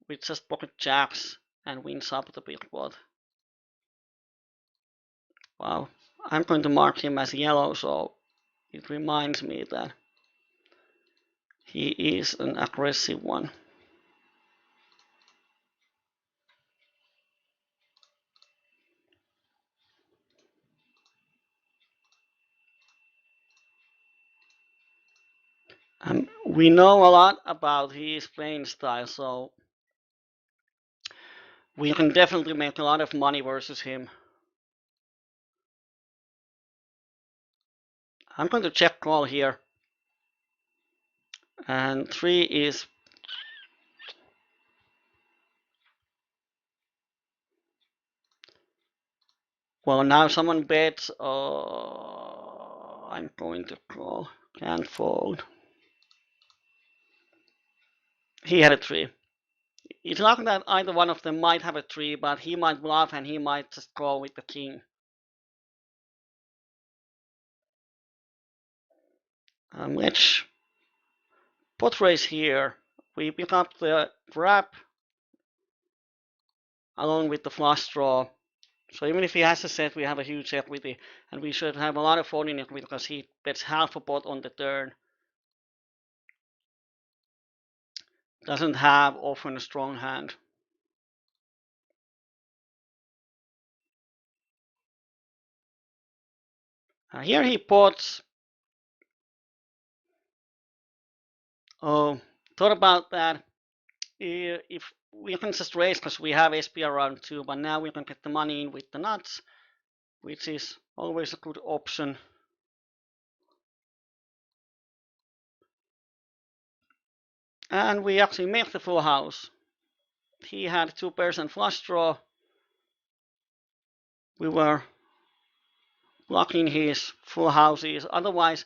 with just pocket jacks and wins up the big pot. Wow. I'm going to mark him as yellow, so it reminds me that he is an aggressive one. We know a lot about his playing style, so we can definitely make a lot of money versus him. I'm going to check call here. And 3 is... Well, now someone bets. I'm going to call. Can't fold. He had a 3. It's not that either one of them might have a 3, but he might bluff and he might just call with the king. Let's pot raise here. We pick up the trap along with the flush draw. So even if he has a set, we have a huge equity, and we should have a lot of folding equity because he bets half a pot on the turn. Doesn't have often a strong hand. Here he pots. Oh, thought about that. If we can just raise because we have SP around 2, but now we can get the money in with the nuts, which is always a good option. And we actually make the full house. He had 2 pairs and flush draw. We were blocking his full houses. Otherwise,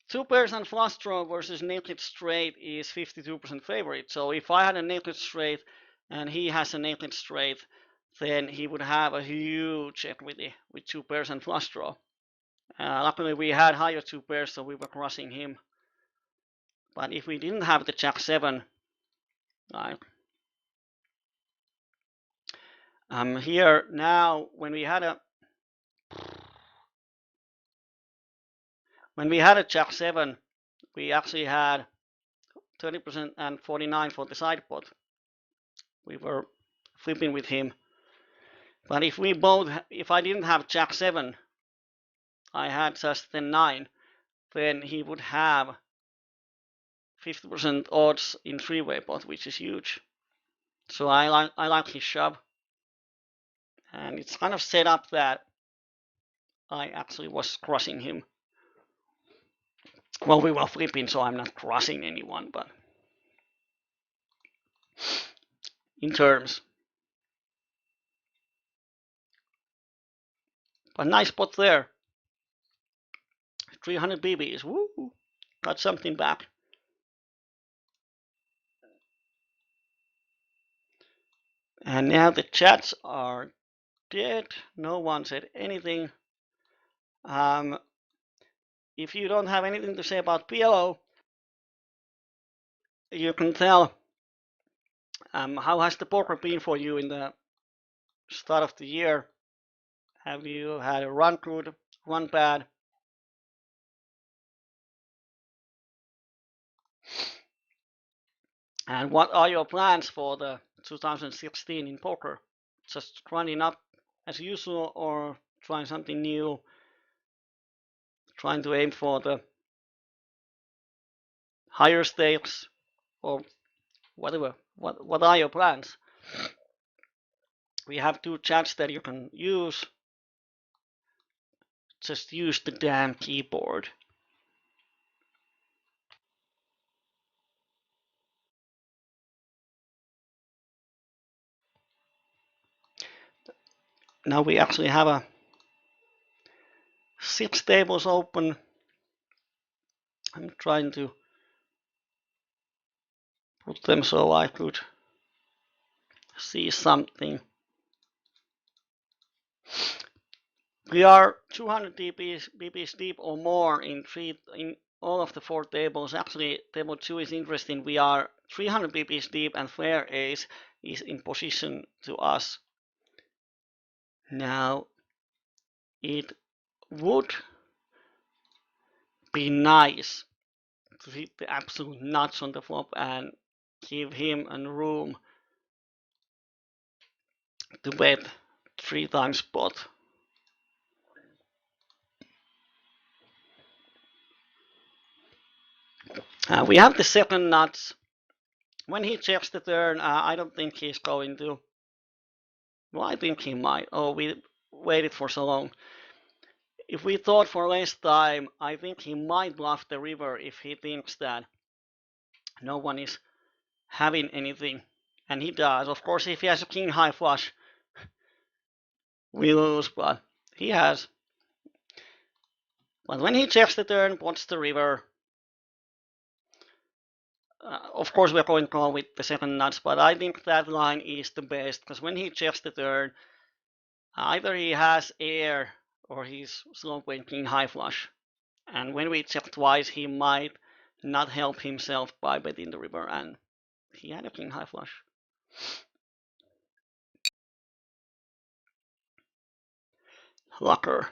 2 pairs and flush draw versus naked straight is 52% favorite. So if I had a naked straight and he has a naked straight, then he would have a huge equity with 2 pairs and flush draw. Luckily we had higher 2 pairs, so we were crushing him. But if we didn't have the Jack 7, right, here now when we had a Jack 7, we actually had 30% and 49 for the side pot. We were flipping with him. But if I didn't have Jack 7, I had just the 9, then he would have 50% odds in 3-way pot, which is huge. So I like his shove. And it's kind of set up that I actually was crushing him. Well, we were flipping, so I'm not crushing anyone, but in terms. But nice pot there. 300 BBs. Woo! Got something back. And now the chats are dead. No one said anything. If you don't have anything to say about PLO, you can tell how has the poker been for you in the start of the year? Have you had a run good, run bad? And what are your plans for the 2016 in poker? Just running up as usual or trying something new? Trying to aim for the higher stakes or whatever? What are your plans? We have 2 chats that you can use. Just use the damn keyboard. Now we actually have 6 tables open. I'm trying to put them so I could see something. We are 200 BPs deep or more in all of the 4 tables. Actually, table 2 is interesting. We are 300 BPs deep and fair ace is in position to us. Now, it would be nice to hit the absolute nuts on the flop and give him a room to bet 3 times pot. We have the second nuts. When he checks the turn, I don't think he's going to. Well, I think he might. Oh, we waited for so long. If we thought for less time, I think he might bluff the river if he thinks that no one is having anything. And he does. Of course, if he has a king high flush, we lose, but he has. But when he checks the turn, wants the river. Of course, we're going to call with the second nuts, but I think that line is the best because when he checks the turn, either he has air or he's slow playing king high flush. And when we check twice, he might not help himself by betting the river, and he had a king high flush. Lucker.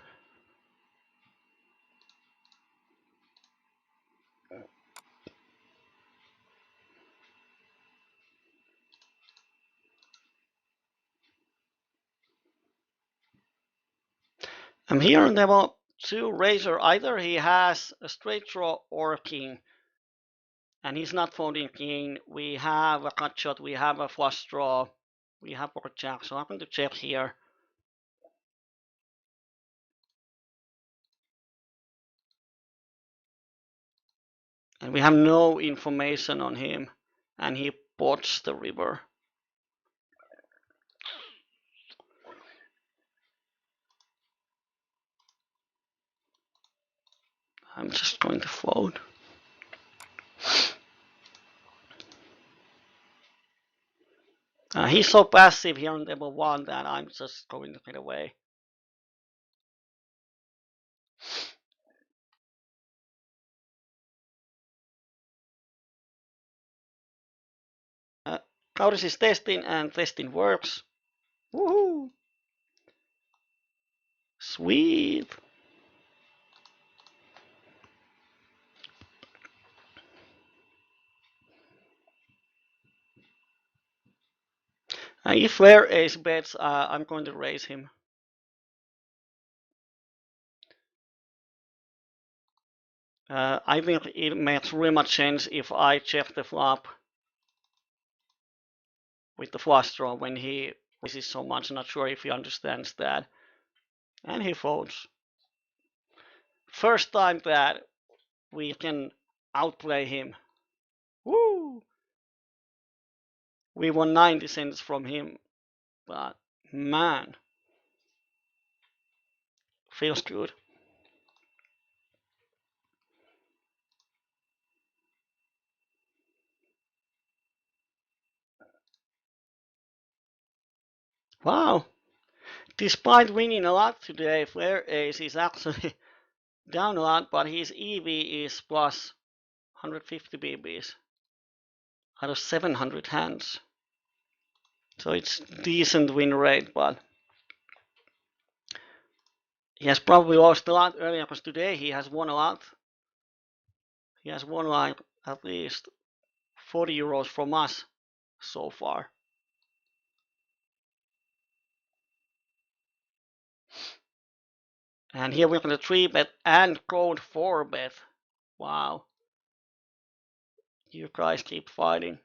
I'm here on level 2 razor. Either he has a straight draw or a king, and he's not folding king. We have a cut shot, we have a flush draw, we have pocket jack, so I'm going to check here. And we have no information on him, and he bots the river. I'm just going to fold. He's so passive here on table 1 that I'm just going to get away. Kauris is testing, and testing works. Woohoo! Sweet! If Flare Ace bets, I'm going to raise him. I think it makes really much sense if I check the flop with the flush draw when he raises so much. Not sure if he understands that. And he folds. First time that we can outplay him. Woo! We won 90 cents from him, but man, feels good. Wow. Despite winning a lot today, Flare Ace is actually down a lot, but his EV is plus 150 BBs out of 700 hands. So it's decent win rate, but he has probably lost a lot earlier because today he has won a lot. He has won like at least 40 euros from us so far. And here we're going to 3-bet and code 4-bet. Wow. You guys keep fighting.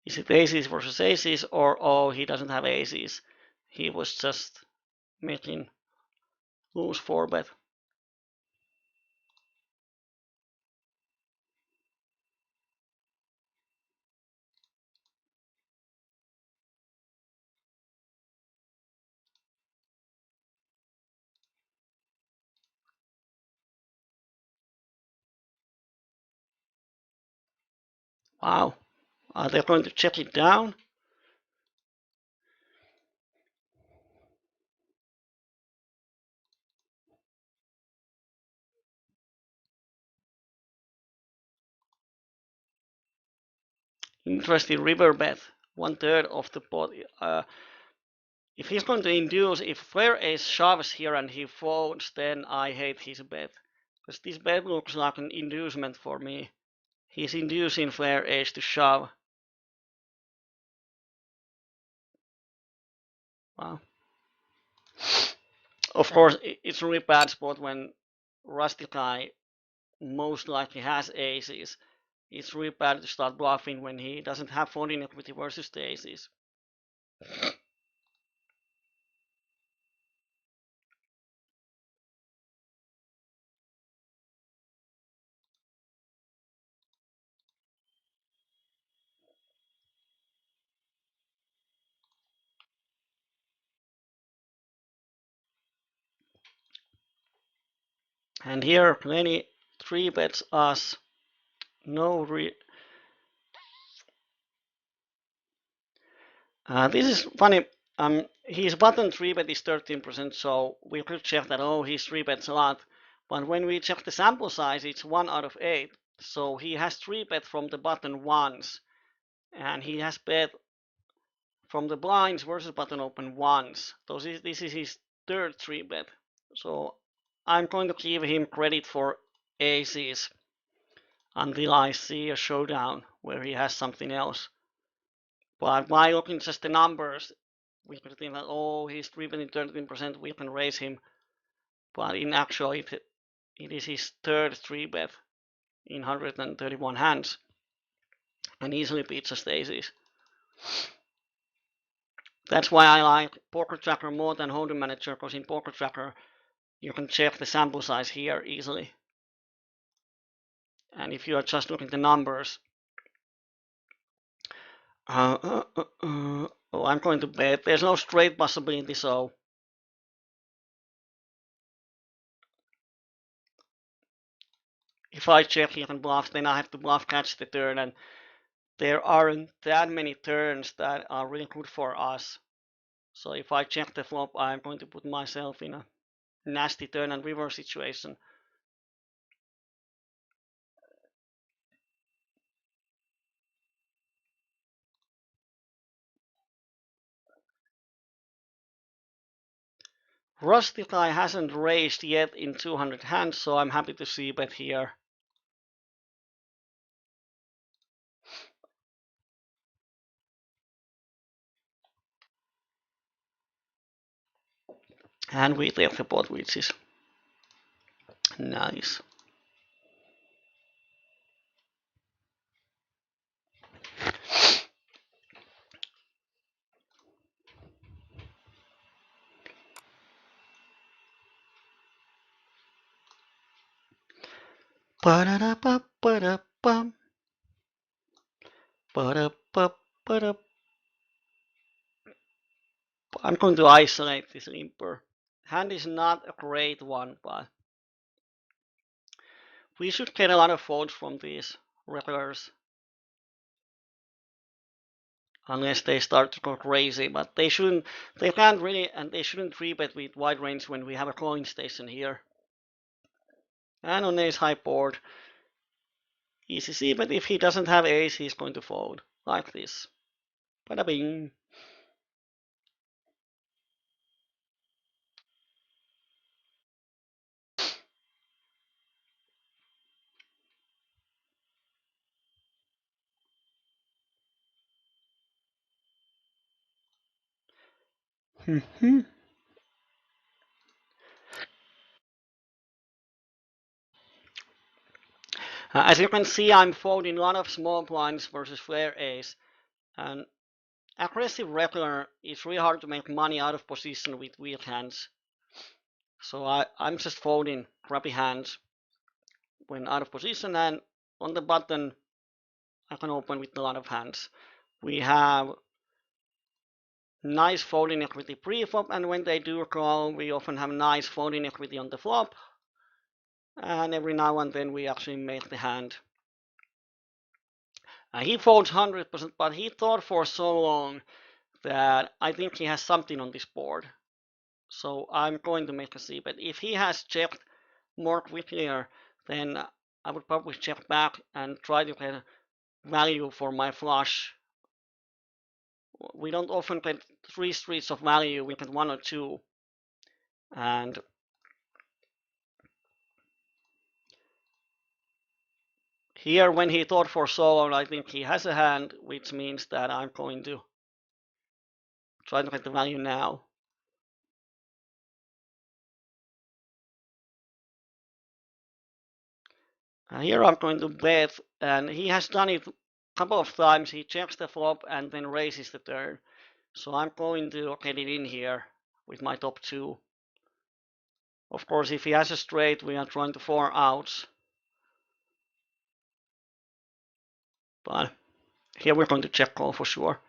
Is it aces versus aces, or oh, he doesn't have aces? He was just making lose 4-bet. Wow. Are they going to check it down? Interesting river bet. 1/3 of the pot. If he's going to induce, if Flare Ace shoves here and he folds, then I hate his bet. Because this bet looks like an inducement for me. He's inducing Flare Ace to shove. Wow. Of course, it's a really bad spot when Rusty Guy most likely has aces. It's really bad to start bluffing when he doesn't have folding equity versus the aces. And here, Lenny 3-bets us. No this is funny. His button 3-bet is 13%, so we could check that, oh, he's 3-bets a lot. But when we check the sample size, it's 1 out of 8. So he has 3-bet from the button once. And he has bet from the blinds versus button open once. So this is his third 3-bet. So I'm going to give him credit for aces until I see a showdown where he has something else. But by looking just the numbers, we could think that, oh, he's 3-betting 13%, we can raise him. But in actuality, it is his third 3-bet in 131 hands and easily beats the aces. That's why I like Poker Tracker more than Hold'em Manager, because in Poker Tracker you can check the sample size here easily. And if you are just looking at the numbers, oh, I'm going to bet. There's no straight possibility, so If I check here and bluff, then I have to bluff catch the turn, and there aren't that many turns that are really good for us. So if I check the flop, I'm going to put myself in a nasty turn and river situation. Rusty guy hasn't raised yet in 200 hands, so I'm happy to see bet here. And we take the pot, which is nice. Ba-da-da-ba-ba-da-bum. Ba-da-ba-ba-da. I'm going to isolate this limper. Hand is not a great one, but we should get a lot of folds from these regulars. Unless they start to go crazy, but they shouldn't, they can't really, and they shouldn't 3-bet with wide range when we have a calling station here. And on ace high board, easy C, but if he doesn't have ace, he's going to fold, like this. Bada bing. As you can see, I'm folding a lot of small blinds versus flare ace, and aggressive regular is really hard to make money out of position with weak hands. So I'm just folding crappy hands when out of position, and on the button I can open with a lot of hands. We have nice folding equity pre-flop, and when they do call, we often have nice folding equity on the flop, and every now and then we actually make the hand. He folds 100%, but he thought for so long that I think he has something on this board. So I'm going to make a C bet. If he has checked more quickly, then I would probably check back and try to get value for my flush. We don't often get 3 streets of value, we get 1 or 2. And here, when he thought for so long, I think he has a hand, which means that I'm going to try to get the value now. Here I'm going to bet, and he has done it a couple of times. He checks the flop and then raises the turn. So I'm going to get it in here with my top 2. Of course, if he has a straight, we are trying to 4 outs. But here we're going to check call for sure.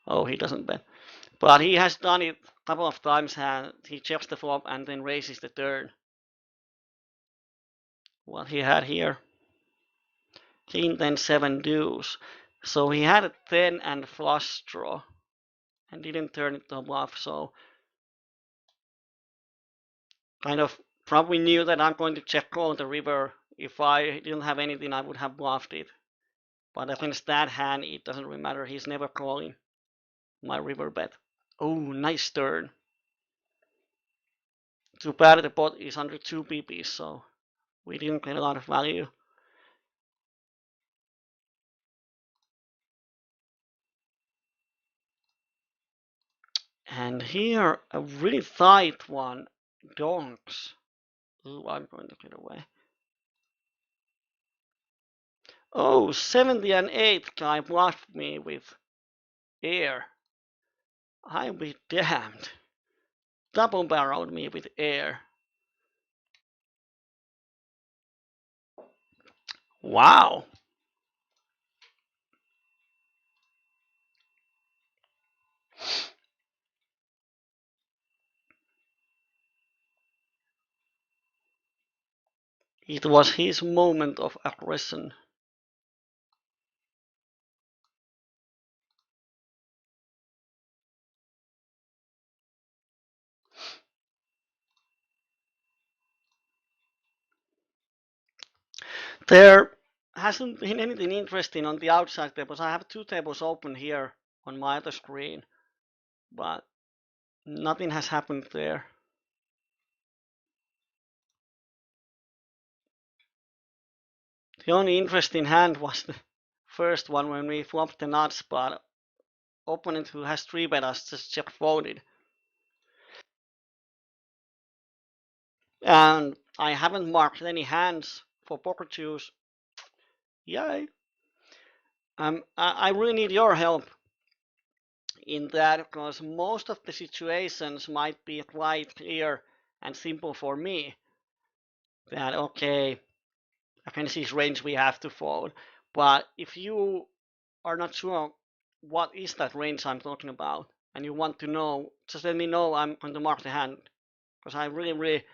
Oh, he doesn't bet. But he has done it a couple of times. He checks the flop and then raises the turn. What he had here, king, then 7 deuce. So he had a 10 and flush draw and didn't turn it to a bluff. So kind of probably knew that I'm going to check call the river. If I didn't have anything, I would have bluffed it. But against that hand, it doesn't really matter. He's never calling my river bet. Oh, nice turn. Too bad the pot is under 2 pp's, so we didn't get a lot of value. And here, a really tight one, donks. Ooh, I'm going to get away. Oh, 70 and 8 guy bluffed me with air. I'll be damned. Double barreled me with air. Wow. It was his moment of aggression. There hasn't been anything interesting on the outside tables. I have two tables open here on my other screen, but nothing has happened there. The only interesting hand was the first one when we flopped the nuts, but opponent who has 3-bet us just check folded. And I haven't marked any hands for poker choose. Yay. I really need your help in that because most of the situations might be quite clear and simple for me. That okay, against his range we have to fold. But if you are not sure what is that range I'm talking about and you want to know, just let me know. I'm going to mark the hand because I really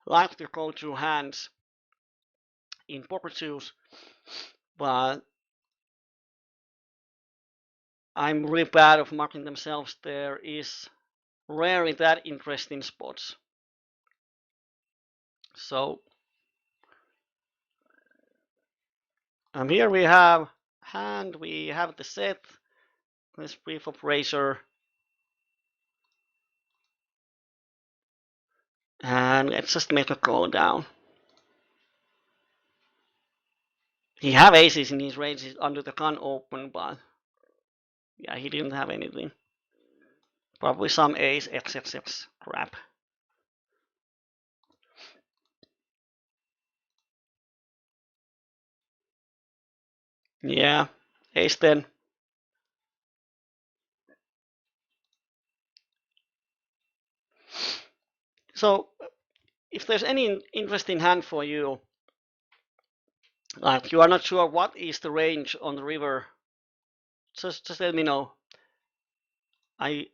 like to go through hands in poker choose, but I'm really bad of marking themselves. There is rarely that interesting spots. So here we have hand, we have the set. Let's brief up razor. And let's just make a call down. He have aces in his range under the gun open, but yeah, he didn't have anything. Probably some ace XXX crap. Yeah, ace 10. So if there's any interesting hand for you, like you are not sure what is the range on the river, just let me know. I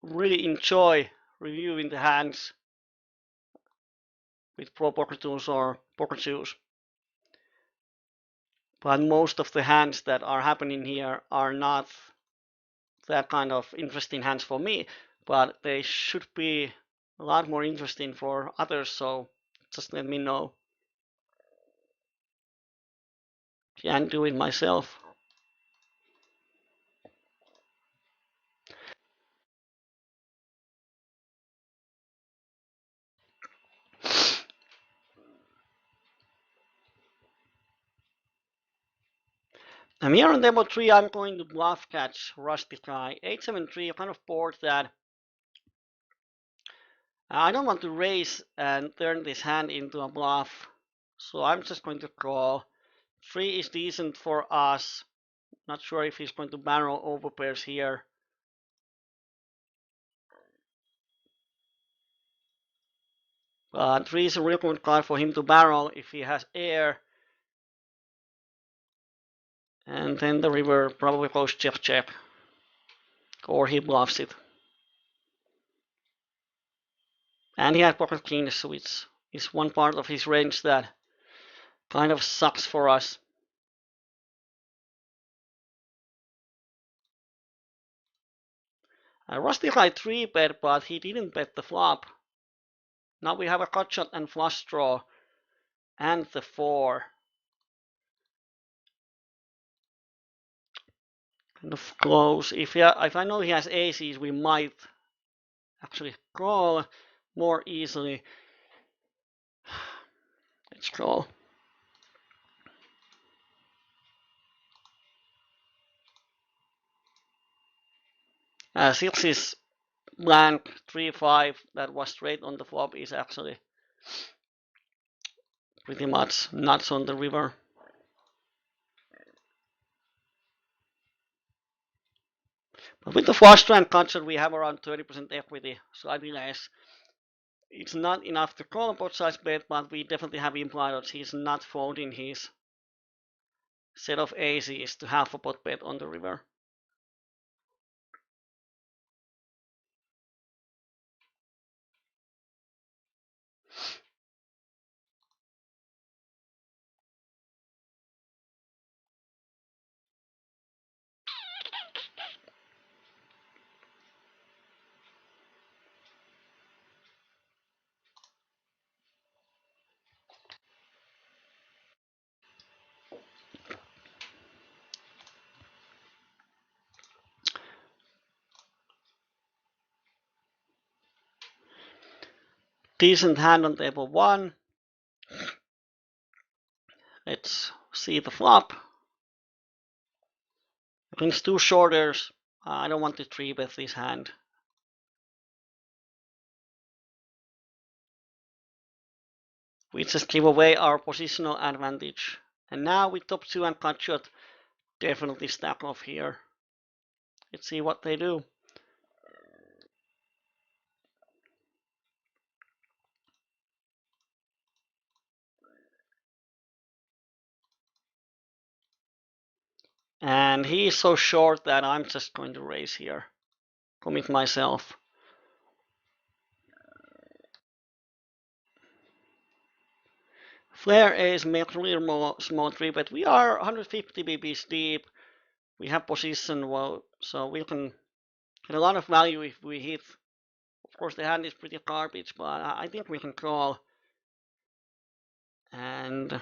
really enjoy reviewing the hands with pro poker tools or poker shoes. But most of the hands that are happening here are not that kind of interesting hands for me, but they should be a lot more interesting for others, so just let me know. Can't do it myself. I'm here on demo 3, I'm going to bluff catch Rusty Guy. 873, kind of bored that I don't want to raise and turn this hand into a bluff, so I'm just going to call. 3 is decent for us. Not sure if he's going to barrel over pairs here. But 3 is a real good card for him to barrel if he has air. And then the river probably goes check check. Or he bluffs it. And he had pocket kings, which is one part of his range that kind of sucks for us. Rusty high 3-bet, but he didn't bet the flop. Now we have a cut shot and flush draw. And the 4. Kind of close. If I know he has aces, we might actually call more easily. Let's call. 6 is blank, 3-5 that was straight on the flop is actually pretty much nuts on the river. But with the flush draw and cut shot, we have around 30% equity, slightly less. It's not enough to call a both sides bet, but we definitely have implied that he's not folding his set of aces to half a pot bet on the river. decent hand on table 1. Let's see the flop. Against 2 shorters, I don't want to 3-bet this hand. We just give away our positional advantage. And now with top 2 and cut shot, definitely stack off here. Let's see what they do. And he is so short that I'm just going to raise here. Commit myself. Flare is clear small 3-bet. We are 150 BBs deep. We have position, well, so we can get a lot of value if we hit. Of course, the hand is pretty garbage, but I think we can call. And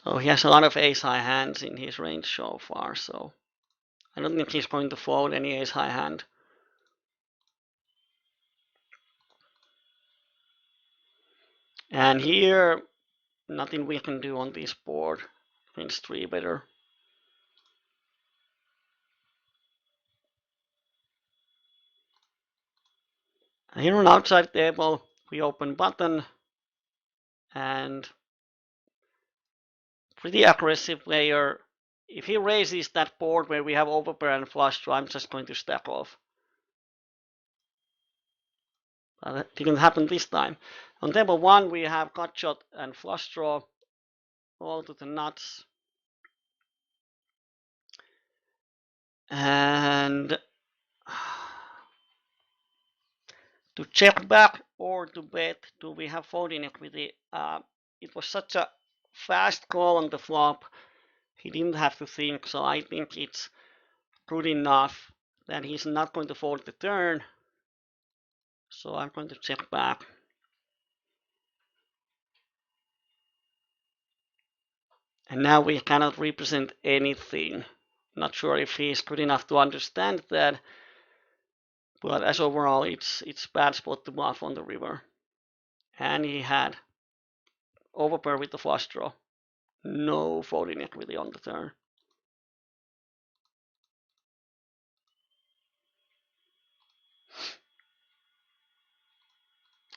oh, he has a lot of ace-high hands in his range so far, so I don't think he's going to fold any ace-high hand. And here, nothing we can do on this board against 3-better. Here on outside table, we open button and pretty aggressive player. If he raises that board where we have overpair and flush draw, I'm just going to stack off. But that didn't happen this time. On table 1, we have cut shot and flush draw, all to the nuts. And to check back or to bet, do we have folding equity? It was such a fast call on the flop. He didn't have to think, so I think it's good enough that he's not going to fold the turn. So I'm going to check back. And now we cannot represent anything. Not sure if he's good enough to understand that, but as overall, it's bad spot to bluff on the river. And he had overpair with the flush draw. No folding equity on the turn.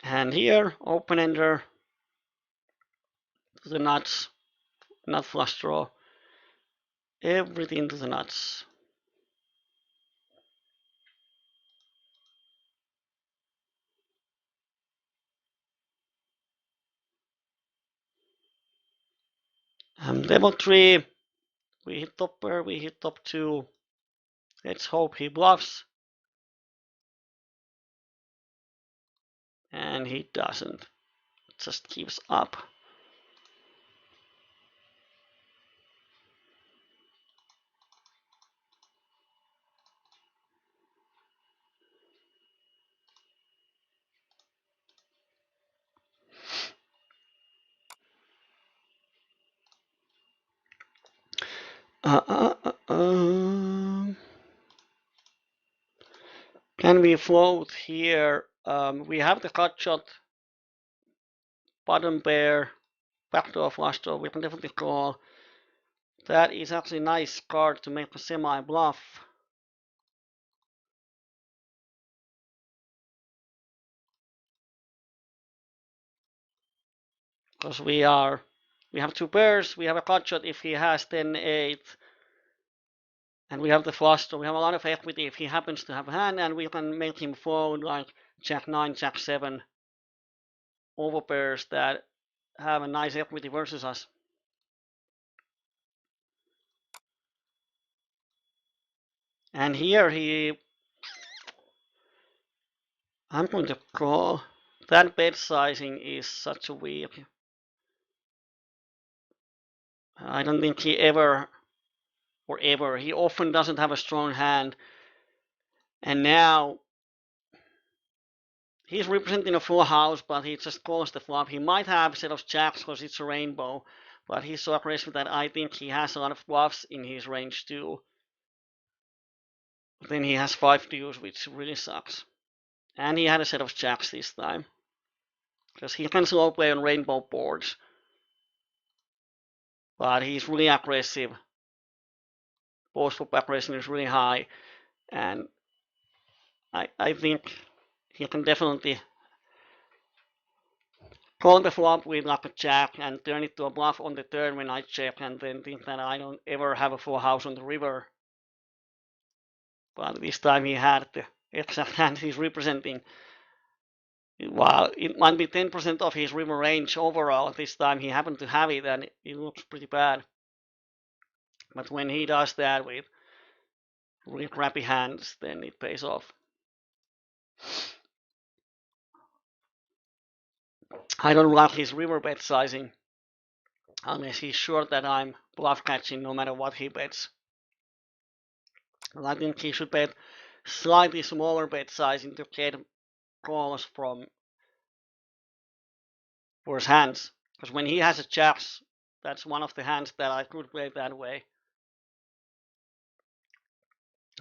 And here, open ender to the nuts, not flush draw. Everything to the nuts. Level 3, we hit top pair, we hit top 2. Let's hope he bluffs. And he doesn't. Just gives up. Can we float here? We have the cut shot, bottom pair, backdoor flush draw. We can definitely call. That is actually a nice card to make a semi bluff. Because we have 2 pairs. We have a cut shot if he has 10-8. And we have the flush draw. We have a lot of equity if he happens to have a hand, and we can make him fold like Jack 9, Jack 7 over pairs that have a nice equity versus us. And here I'm going to call. That bet sizing is such a weak. I don't think he he often doesn't have a strong hand. And now he's representing a full house, but he just calls the flop. He might have a set of jacks because it's a rainbow, but he's so aggressive that I think he has a lot of bluffs in his range too. Then he has 5 deuce, which really sucks. And he had a set of jacks this time. Because he can slow play on rainbow boards. But he's really aggressive. Post-flop aggression is really high. And I think he can definitely call the flop with like a jack and turn it to a bluff on the turn when I check and then think that I don't ever have a full house on the river. But this time he had the exact hand he's representing. While it might be 10% of his river range overall, this time he happened to have it and it looks pretty bad. But when he does that with really crappy hands, then it pays off. I don't like his river bet sizing unless he's sure that I'm bluff catching no matter what he bets. I think he should bet slightly smaller bet sizing to get calls from worse hands. Because when he has a jacks, that's one of the hands that I could play that way.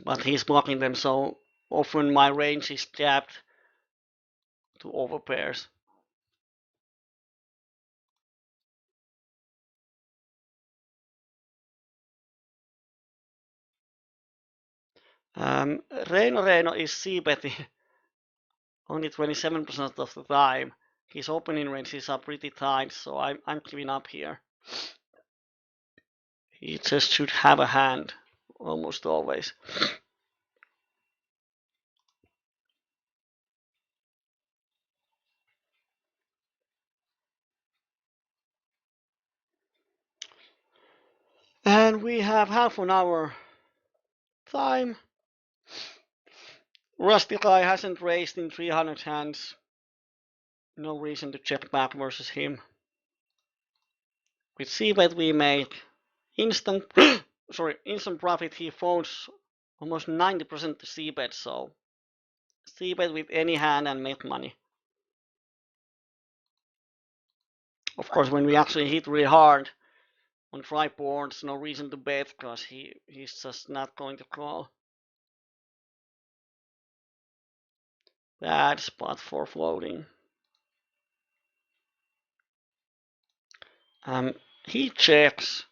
But he's blocking them, so often my range is capped to overpairs. Reino is c-betting only 27% of the time. His opening ranges are pretty tight, so I'm giving up here. He just should have a hand, almost always. And we have half an hour time. Rusty Guy hasn't raised in 300 hands. No reason to check back versus him. With c-bet we make instant instant profit. He folds almost 90% to c-bet, so c-bet with any hand and make money. Of course, when we actually hit really hard on try boards, no reason to bet because he's just not going to call. Bad spot for floating. He checks.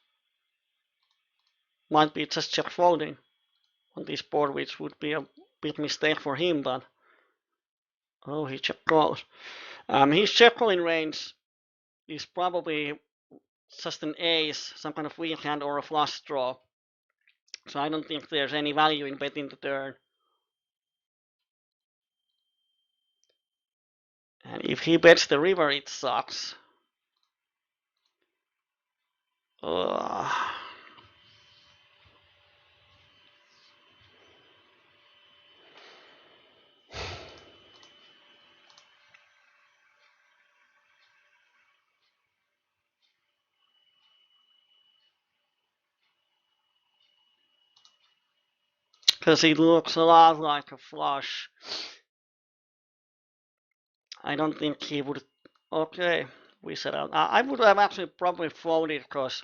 Might be just check folding on this board, which would be a big mistake for him, but oh, he check calls. His check calling range is probably just an ace, some kind of weak hand or a flush draw. So I don't think there's any value in betting the turn. And if he bets the river, it sucks. Because it looks a lot like a flush. I don't think he would. Okay, we set out. I would have actually probably folded because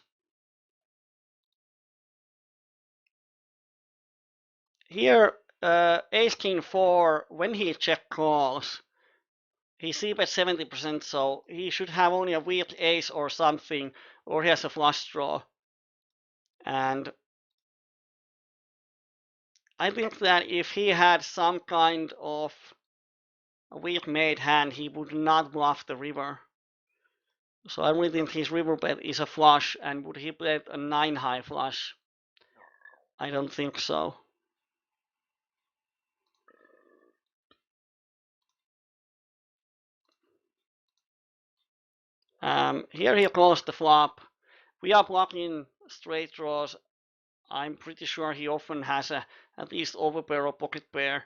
here, ace king 4, when he check calls, he c-bet 70%, so he should have only a weak ace or something, or he has a flush draw. And I think that if he had some kind of a weak made hand, he would not bluff the river. So I really think his river bet is a flush, and would he bet a 9 high flush? I don't think so. Here he calls the flop. We are blocking straight draws. I'm pretty sure he often has at least overpair or pocket pair.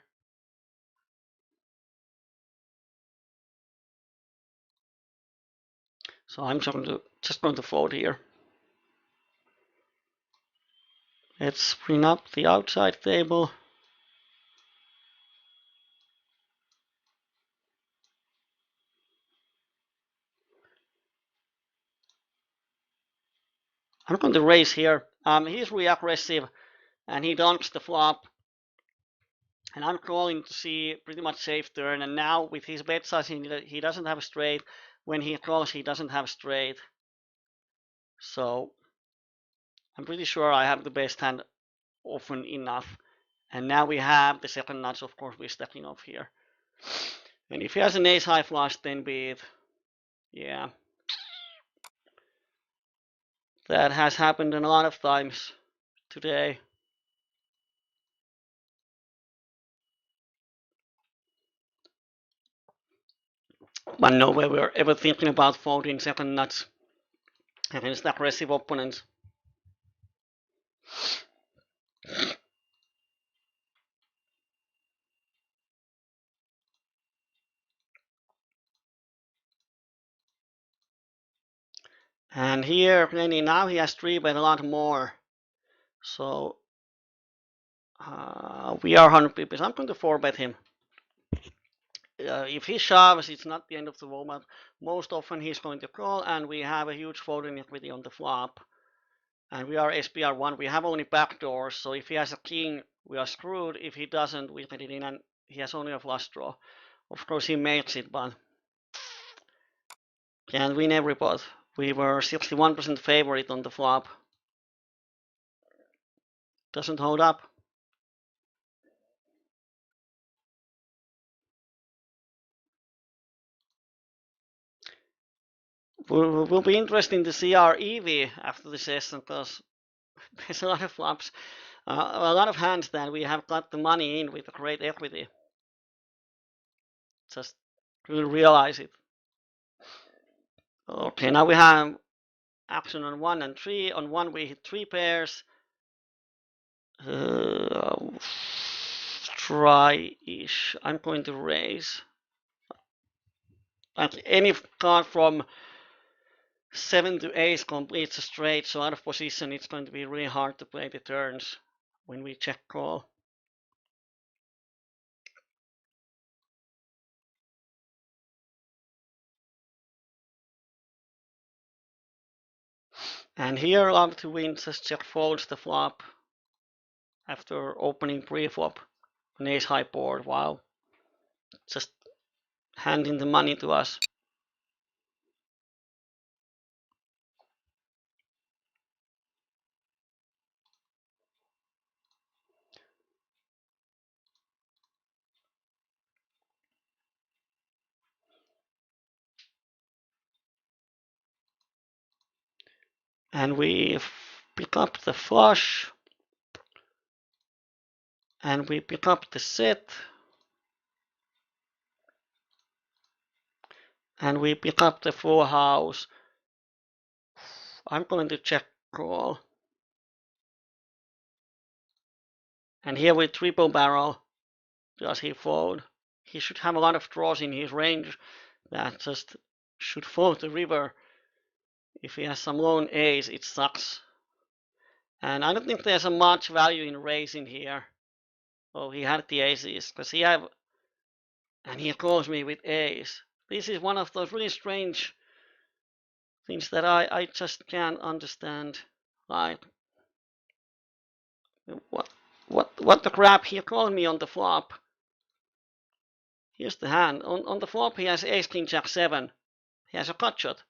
So I'm just going to fold here. Let's bring up the outside table. I'm going to raise here. He's really aggressive and he dunks the flop. And I'm calling to see pretty much safe turn. And now with his bet size, he doesn't have straight. When he calls, he doesn't have straight. So I'm pretty sure I have the best hand often enough. And now we have the second nuts, of course, we're stepping off here. And if he has an ace high flush, then beat. Yeah. That has happened a lot of times today. But no way we're ever thinking about folding second nuts against aggressive opponents. And here, Lenny, now he has 3-bet a lot more. So we are 100 pips. I'm going to 4-bet him. If he shoves, it's not the end of the world, but most often he's going to call, and we have a huge folding equity on the flop. And we are SPR1. We have only backdoors, so if he has a king, we are screwed. If he doesn't, we let it in, and he has only a flush draw. Of course, he makes it, but can't win every pot. We were 61% favorite on the flop. Doesn't hold up. Will be interesting to see our EV after the session because there's a lot of flops, a lot of hands that we have got the money in with a great equity. Just really realize it. Okay, now we have action on 1 and 3. On 1 we hit 3 pairs. Try-ish. I'm going to raise. Like any card from 7 to ace completes a straight, so out of position it's going to be really hard to play the turns when we check call. And here love to win just check folds the flop after opening pre-flop an ace high board. Wow, just handing the money to us. And we pick up the flush. And we pick up the set. And we pick up the full house. I'm going to check call. And here we triple barrel. Does he fold? He should have a lot of draws in his range that just should fold the river. If he has some lone ace, it sucks. And I don't think there's a much value in raising here. Oh, he had the aces, because he have, and he calls me with ace. This is one of those really strange things that I just can't understand. Like, what the crap? He called me on the flop. Here's the hand. On the flop, he has ace, king, jack, 7. He has a cut shot.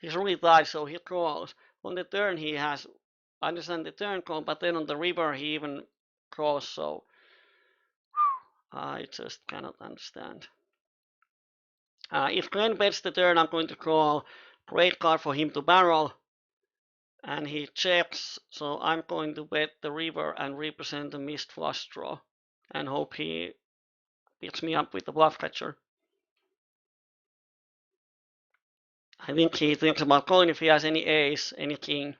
He's really tight, so he calls. On the turn, he has, I understand the turn call, but then on the river, he even calls, so I just cannot understand. If Glenn bets the turn, I'm going to call. Great card for him to barrel. And he checks, so I'm going to bet the river and represent the missed flush draw. And hope he beats me up with the bluff catcher. I think he thinks about calling if he has any ace, any king.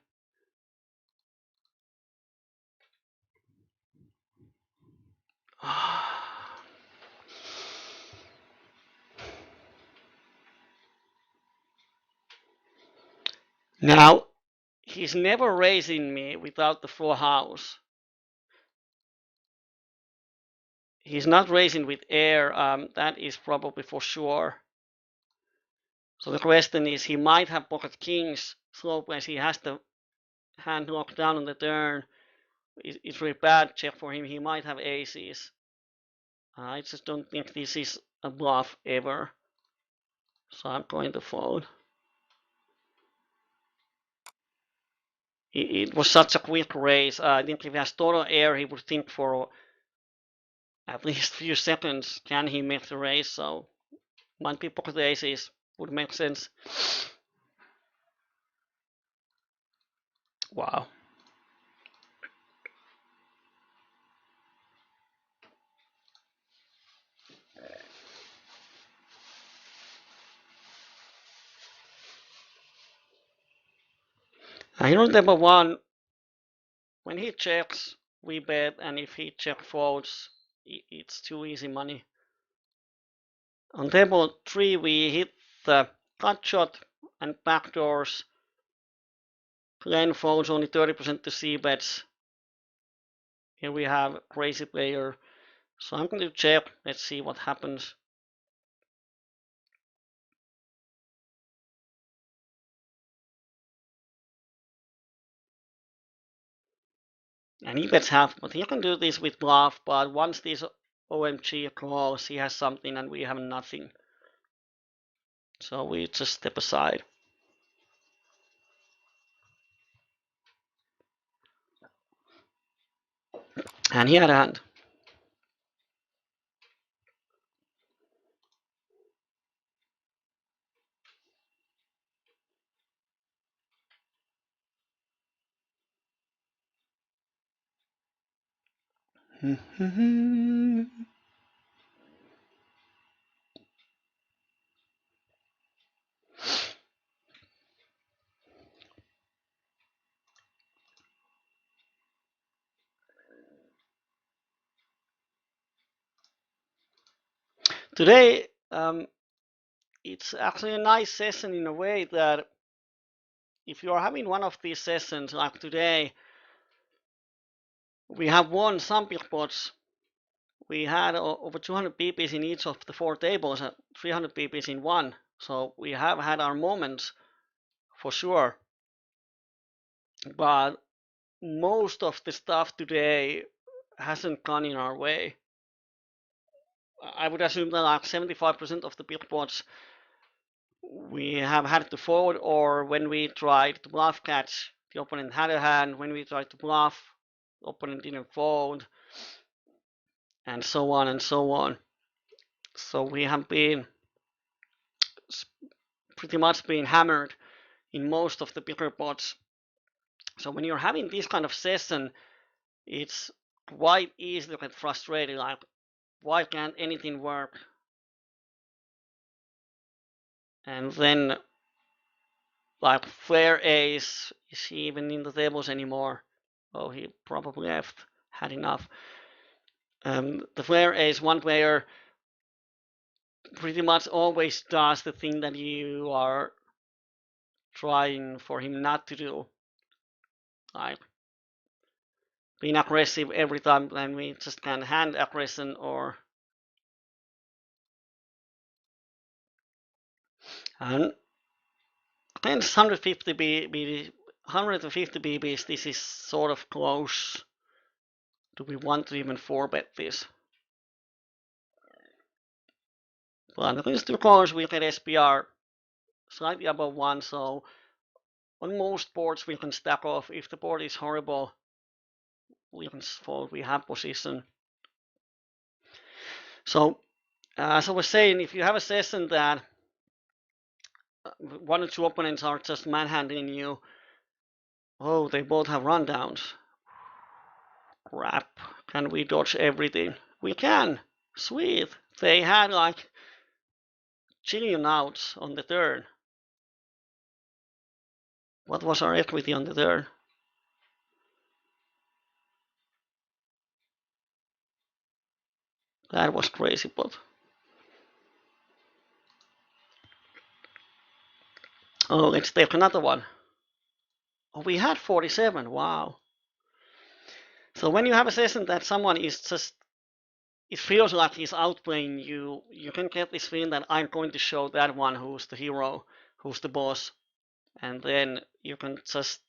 Now, he's never raising me without the full house. He's not raising with air, that is probably for sure. So the question is, he might have pocket kings, slow plays, he has the hand locked down on the turn. It's really bad check for him, he might have aces. I just don't think this is a bluff ever. So I'm going to fold. It was such a quick raise. I think if he has total air, he would think for at least a few seconds, can he make the raise? So might be pocket aces would make sense. Wow. Hero number one, when he checks, we bet, and if he check folds, it's too easy money. On table 3, we hit the cut shot and backdoors. Plain folds only 30% to C bets. Here we have crazy player. So I'm going to check. Let's see what happens. And he bets half, but he can do this with bluff. But once this OMG calls, he has something and we have nothing. So we just step aside. And he had a hand. Today, it's actually a nice session in a way that if you are having one of these sessions like today, we have won some big pots. We had over 200 pp's in each of the 4 tables and 300 pp's in one. So we have had our moments for sure. But most of the stuff today hasn't gone in our way. I would assume that like 75% of the big pots we have had to fold, or when we tried to bluff catch, the opponent had a hand. When we tried to bluff, the opponent didn't fold, and so on and so on. So we have been pretty much been hammered in most of the bigger pots. So when you're having this kind of session, it's quite easy to get frustrated. Like, why can't anything work? And then, like, flare ace, is he even in the tables anymore? Oh, he probably had enough. The flare ace, one player pretty much always does the thing that you are trying for him not to do. Like being aggressive every time, and we just can hand aggression or. And against 150 BBs, this is sort of close. Do we want to even 4-bet this? But against 2 colors, we get SPR slightly above 1, so on most boards we can stack off. If the board is horrible, we can fold, we have position. So, as I was saying, if you have a session that 1 or 2 opponents are just manhandling you, oh, they both have rundowns. Crap, can we dodge everything? We can. Sweet. They had like chillion outs on the turn. What was our equity on the turn? That was crazy, but. Oh, let's take another one. Oh, we had 47. Wow. So when you have a session that someone is just, it feels like he's outplaying you, you can get this feeling that I'm going to show that one who's the hero, who's the boss, and then you can just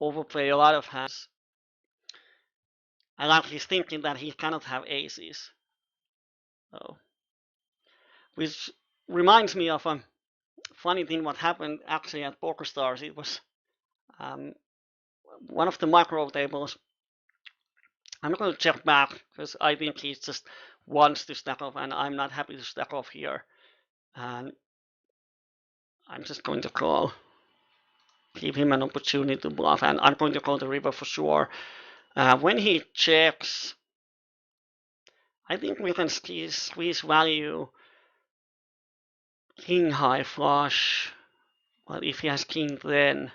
overplay a lot of hands. I like he's thinking that he cannot have aces. So, which reminds me of a funny thing what happened actually at PokerStars. It was um, one of the micro tables. I'm not going to check back because I think he just wants to stack off, and I'm not happy to stack off here. And I'm just going to call, give him an opportunity to bluff, and I'm going to call the river for sure. When he checks, I think we can squeeze value king high flush, but if he has king, then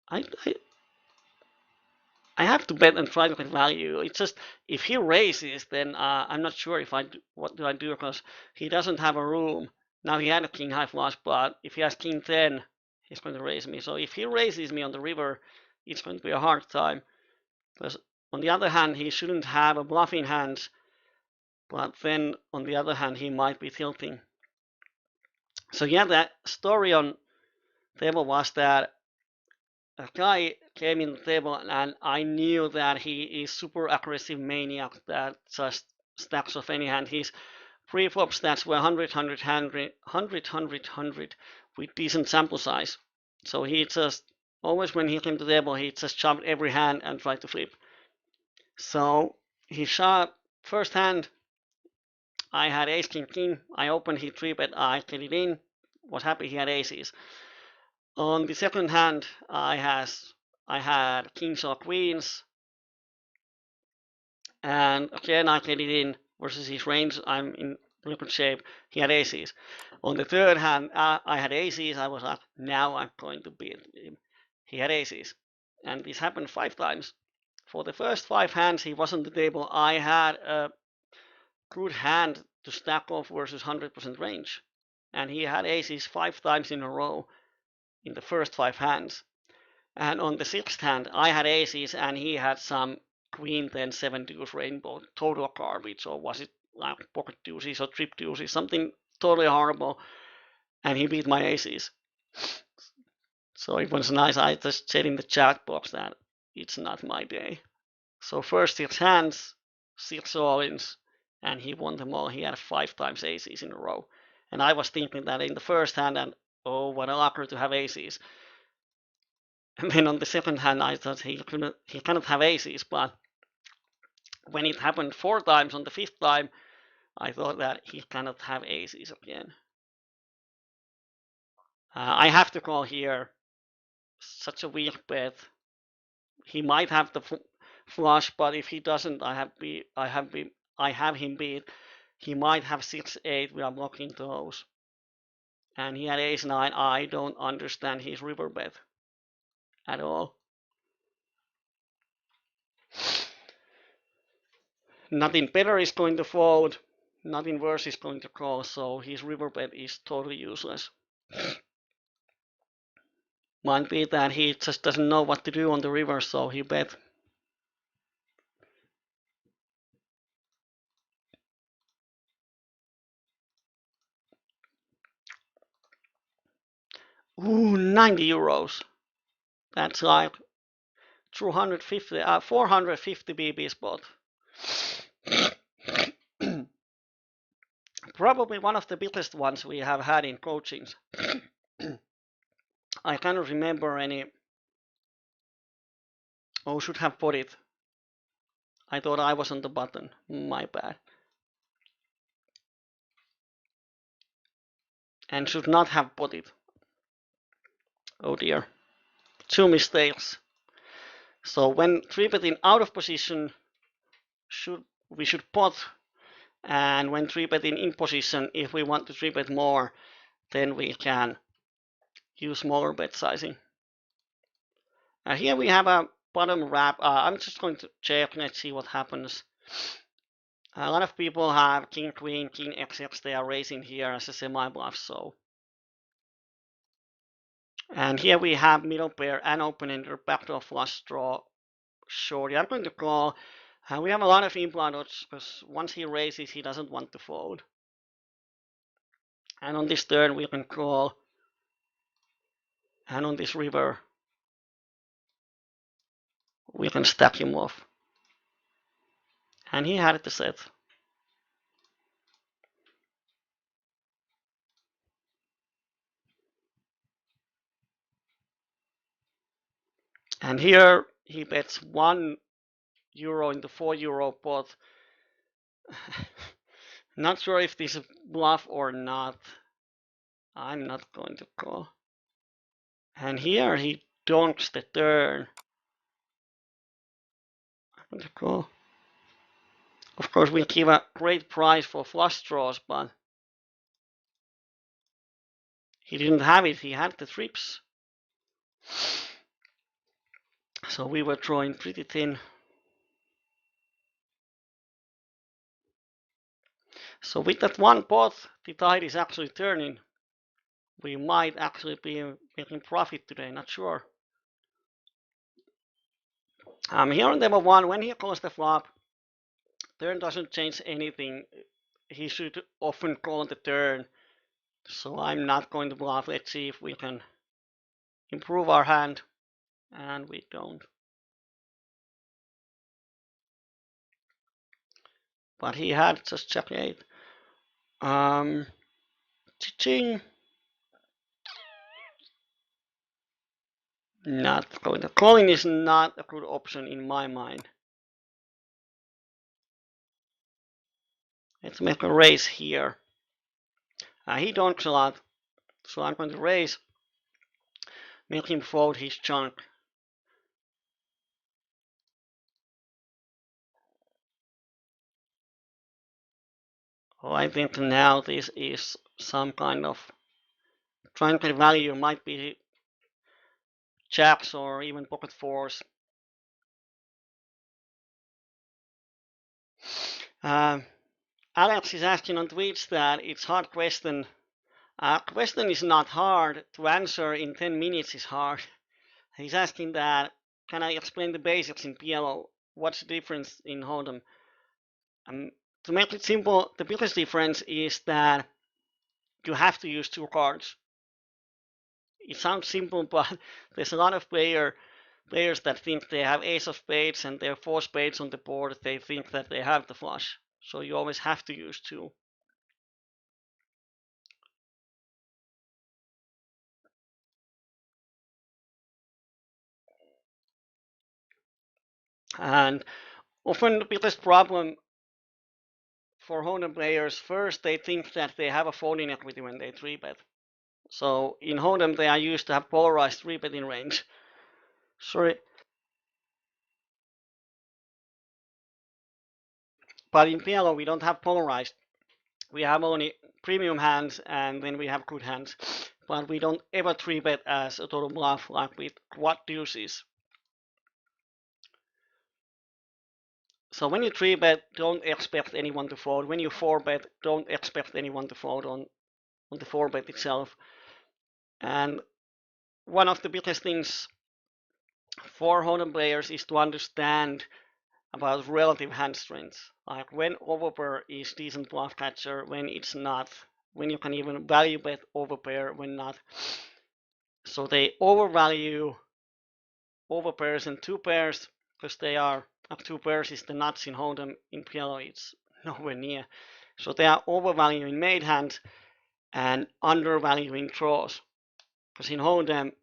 I, I I have to bet and try to get value. It's just if he raises, then I'm not sure if what do I do because he doesn't have a room. Now he had a king high flush, but if he has king 10, he's going to raise me. So if he raises me on the river, it's going to be a hard time. Because on the other hand, he shouldn't have a bluff in hand, but then on the other hand, he might be tilting. So yeah, that story on table was that a guy came in the table and I knew that he is super aggressive maniac that just stacks off any hand. His pre-flop stats were 100, 100, 100, 100, 100, 100 with decent sample size. So he just, always when he came to the table, he just jumped every hand and tried to flip. So he shot first hand, I had ace, king, king. I opened, he 3-bet, I get it in. Was happy he had aces. On the second hand, I had kings or queens, and again I get it in versus his range. I'm in really good shape. He had aces. On the third hand, I had aces. I was like, now I'm going to beat him. He had aces, and this happened 5 times. For the first 5 hands, he was on the table. I had a good hand to stack off versus 100% range, and he had aces 5 times in a row in the first 5 hands. And on the sixth hand, I had aces and he had some queen 10 7 deuce rainbow, total garbage, or was it like pocket deuces or trip deuces, something totally horrible. And he beat my aces. So it was nice. I just said in the chat box that it's not my day. So first 6 hands, 6 all-ins, and he won them all. He had 5 times aces in a row. And I was thinking that in the first hand, and oh, what a lucker to have aces. And then on the second hand, I thought he cannot have aces, but when it happened 4 times on the fifth time, I thought that he cannot have aces again. I have to call here. Such a weak bet. He might have the flush, but if he doesn't, I have him beat. He might have 6-8. We are blocking those, and he had ace 9. I don't understand his river bet at all. Nothing better is going to fold, nothing worse is going to call, so his river bet is totally useless. Might be that he just doesn't know what to do on the river, so he bet. Ooh, 90 euros. That's like 450 BB spot. Probably one of the biggest ones we have had in coachings. I cannot remember any. Oh, should have put it. I thought I was on the button. My bad. And should not have put it. Oh dear. 2 mistakes. So when 3-betting out of position, we should pot, and when 3-betting in position, if we want to 3-bet more, then we can use smaller bet sizing. Here we have a bottom wrap. I'm just going to check. Let's see what happens. A lot of people have king queen, king xx. They are raising here as a semi bluff. So, and here we have middle pair and open ender, backdoor flush draw, short. I'm going to call. We have a lot of implant odds because once he raises, he doesn't want to fold. And on this turn, we can call. And on this river, we can stack him off. And he had the set. And here he bets €1 in the €4 pot. Not sure if this is bluff or not. I'm not going to call. And here he donks the turn. I'm going to call. Of course, we give a great price for flush draws, but he didn't have it. He had the trips. So we were drawing pretty thin. So with that one pot, the tide is actually turning. We might actually be making profit today, not sure. Here on demo 1, when he calls the flop, turn doesn't change anything. He should often call the turn. So I'm not going to bluff. Let's see if we can improve our hand. And we don't. But he had just check 8. Ching. Not going to. Calling is not a good option in my mind. Let's make a raise here. He donks a lot, so I'm going to raise, make him fold his chunk. Oh, I think now this is some kind of triangle value, might be jacks or even pocket fours. Alex is asking on Twitch that it's hard question. Question is not hard, to answer in 10 minutes is hard. He's asking that, can I explain the basics in PLO? What's the difference in Hold'em? To make it simple, the biggest difference is that you have to use 2 cards. It sounds simple, but there's a lot of players that think they have ace of spades and there are 4 spades on the board. They think that they have the flush. So you always have to use 2. And often the biggest problem for Hold'em players, first they think that they have a folding equity when they 3-bet. So in Hold'em they are used to have polarized 3-betting range. Sorry. But in PLO we don't have polarized. We have only premium hands and then we have good hands. But we don't ever 3-bet as a total bluff like with quad deuces. So when you 3-bet, don't expect anyone to fold. When you 4-bet, don't expect anyone to fold on the 4-bet itself. And one of the biggest things for Hold'em players is to understand about relative hand strength. Like when overpair is decent bluff catcher, when it's not, when you can even value bet overpair, when not. So they overvalue overpairs and 2-pairs because they are 2-pairs is the nuts in Hold'em. In PLO it's nowhere near. So they are overvaluing made hands and undervaluing draws. Because in Hold'em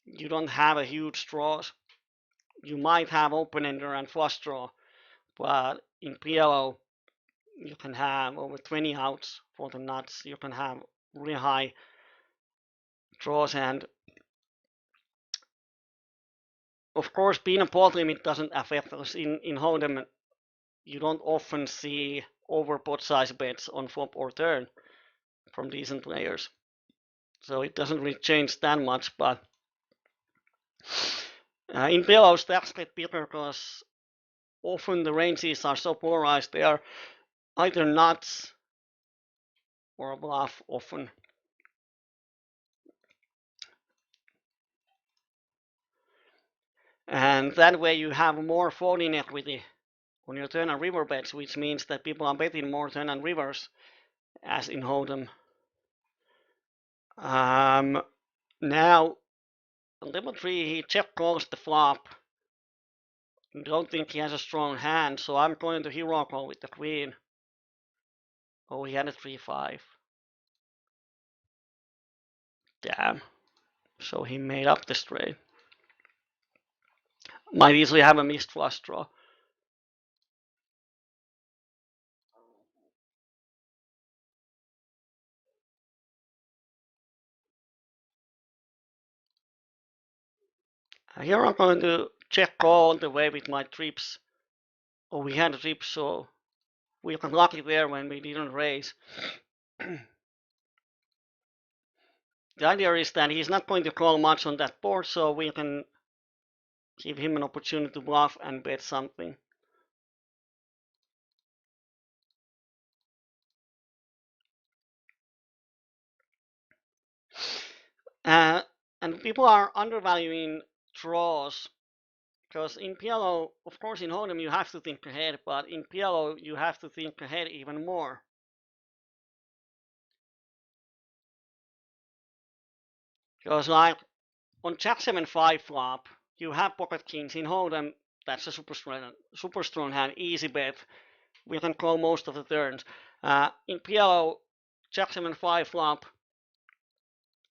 you don't have a huge draws. You might have open-ender and flush draw, but in PLO you can have over 20 outs for the nuts. You can have really high draws, and of course being a pot limit doesn't affect us. In Hold'em you don't often see over pot size bets on flop or turn from decent players. So it doesn't really change that much, but in PLO stacks get bigger because often the ranges are so polarized. They are either nuts or a bluff often. And that way you have more folding equity on your turn and river bets, which means that people are betting more turn and rivers as in Hold'em. Now, on level 3, he check calls the flop. Don't think he has a strong hand, so I'm going to hero call with the queen. Oh, he had a 3-5. Damn. So he made up the straight. Might easily have a missed flush draw. Here I'm going to check all the way with my trips. Oh, we had a trip, so we got lucky there when we didn't raise. The idea is that he's not going to call much on that board, so we can give him an opportunity to bluff and bet something. Uh, and people are undervaluing draws because in PLO, of course, in Hold'em you have to think ahead, but in PLO you have to think ahead even more. Because like on Jack 7-5 flop, you have pocket kings. In Hold'em, that's a super strong hand, easy bet. We can call most of the turns. In PLO, Jack 7-5 flop,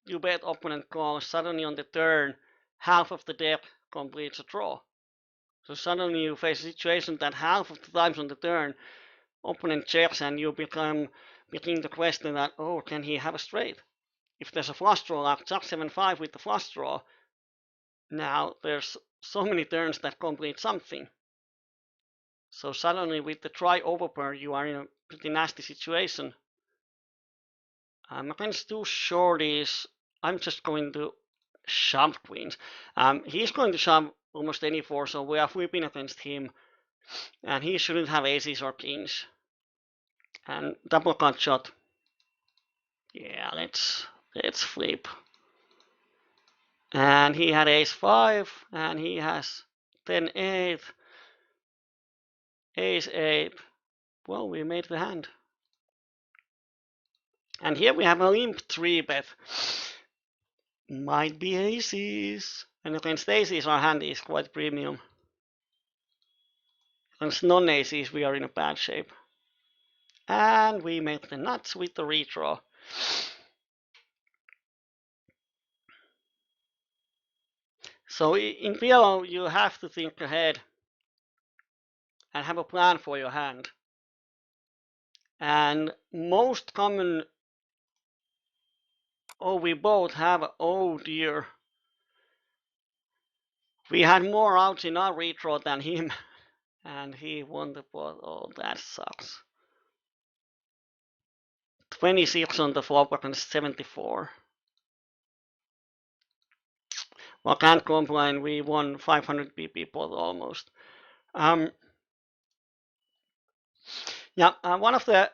you bet opponent calls. Suddenly on the turn, half of the deck completes a draw. So suddenly you face a situation that half of the times on the turn, opponent checks and you begin to question that, oh, can he have a straight? If there's a flush draw like Jack 7-5 with the flush draw, now there's so many turns that complete something. So suddenly with the try overpair, you are in a pretty nasty situation. Against two shorties, I'm just going to shove queens. He's going to shove almost any four, so we are flipping against him, and he shouldn't have aces or kings. And double cut shot. Yeah, let's flip. And he had ace 5, and he has 10-8, ace 8. Well, we made the hand. And here we have a limp 3-bet. Might be aces. And against aces, our hand is quite premium. Against non-aces, we are in a bad shape. And we make the nuts with the redraw. So in PLO, you have to think ahead and have a plan for your hand. And most common, oh, we both have, oh dear. We had more outs in our redraw than him, and he won the pot. Oh, that sucks. 26 on the flop against 74. Well, can't complain. We won 500 BP pot almost. Yeah, one of the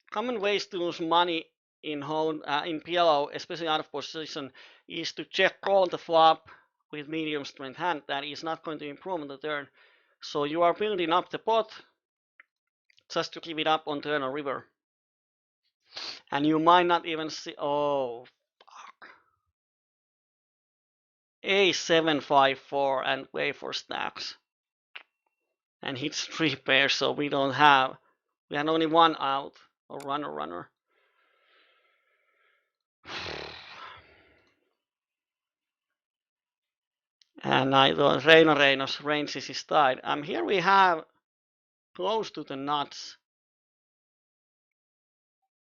common ways to lose money in PLO, especially out of position, is to check call the flop with medium strength hand. That is not going to improve on the turn. So you are building up the pot just to give it up on turn or river. And you might not even see. Oh, fuck. A7-5-4 and wait for stacks. And hits 3 pairs, so we don't have. We had only one out, or runner. And I thought Reinos ranges is tied. Here we have close to the nuts,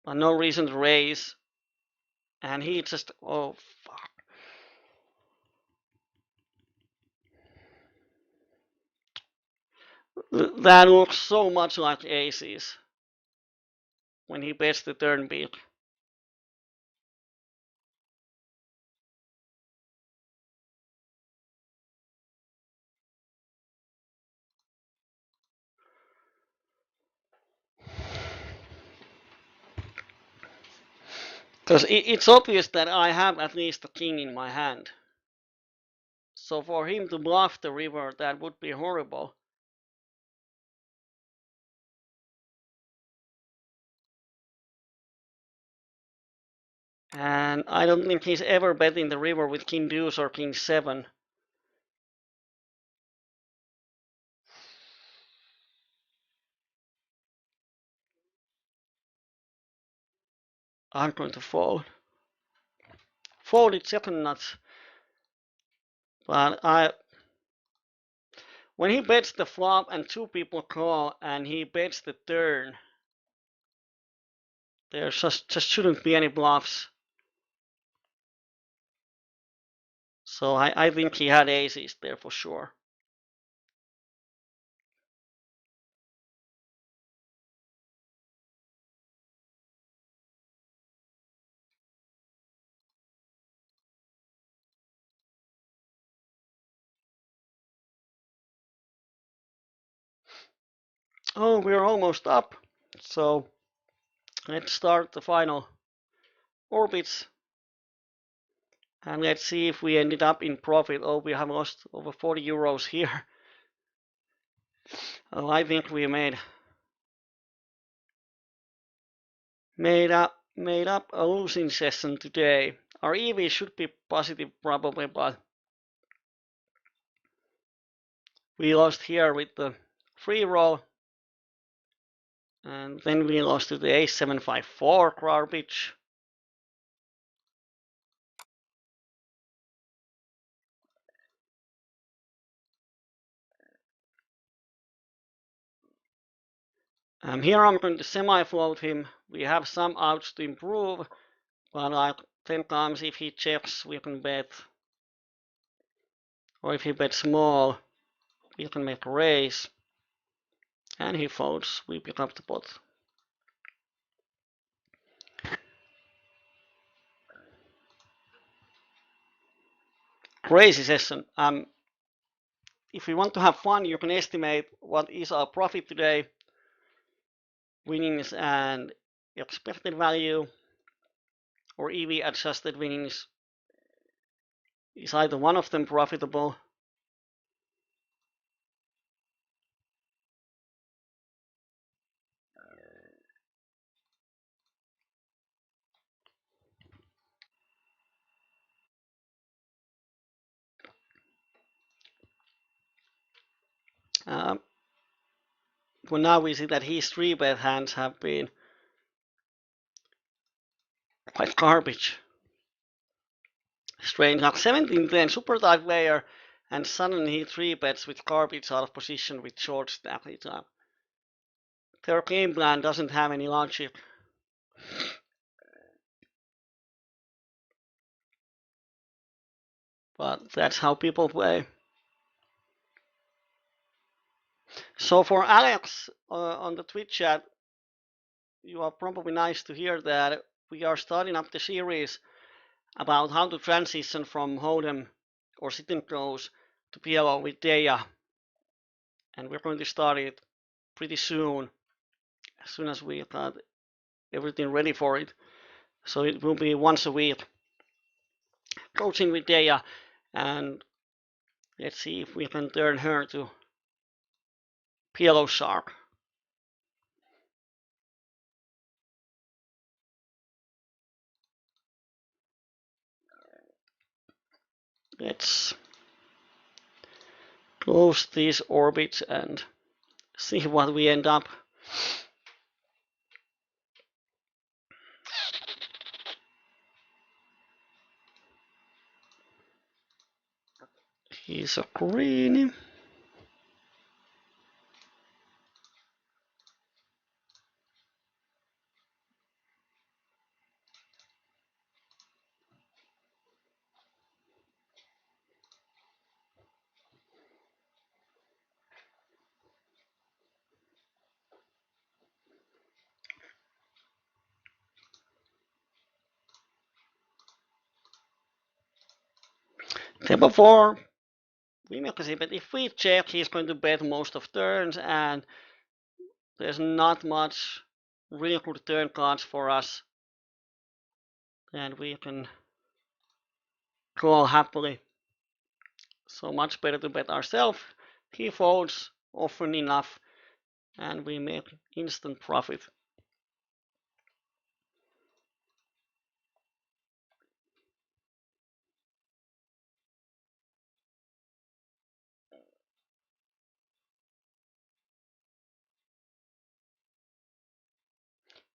but no reason to raise. And he just, oh fuck. That looks so much like aces when he bets the turn beat. Because it's obvious that I have at least a king in my hand. So for him to bluff the river, that would be horrible. And I don't think he's ever betting the river with king deuce or king 7. I'm going to fold. Folded second nuts. But when he bets the flop and two people call and he bets the turn, there just shouldn't be any bluffs. So I think he had aces there for sure. Oh, we're almost up. So let's start the final orbits. And let's see if we ended up in profit. Oh, we have lost over 40 euros here. Oh, I think we made up a losing session today. Our EV should be positive probably, but we lost here with the free roll. And then we lost to the A754 garbage. Here I'm going to semi-float him. We have some outs to improve, but like 10 times if he checks, we can bet. Or if he bets small, we can make a raise. And he folds, we pick up the pot. Crazy session. If you want to have fun, you can estimate what is our profit today, winnings and expected value, or EV adjusted winnings. Is either one of them profitable? Well, now we see that his 3-bet hands have been quite garbage. Strange. Now 17-10 super tight player, and suddenly he 3-bets with garbage out of position with short stack. Their game plan doesn't have any logic. But that's how people play. So for Alex on the Twitch chat, you are probably nice to hear that we are starting up the series about how to transition from Hold'em or sit and goes to PLO with Deja. And we're going to start it pretty soon, as soon as we got everything ready for it. So it will be once a week coaching with Deja, and let's see if we can turn her to PLO shark. Let's close these orbits and see what we end up. He's a greenie. Table 4, we make a see, but if we check, he's going to bet most of turns, and there's not much real good turn cards for us. And we can call happily. So much better to bet ourselves. He folds often enough, and we make instant profit.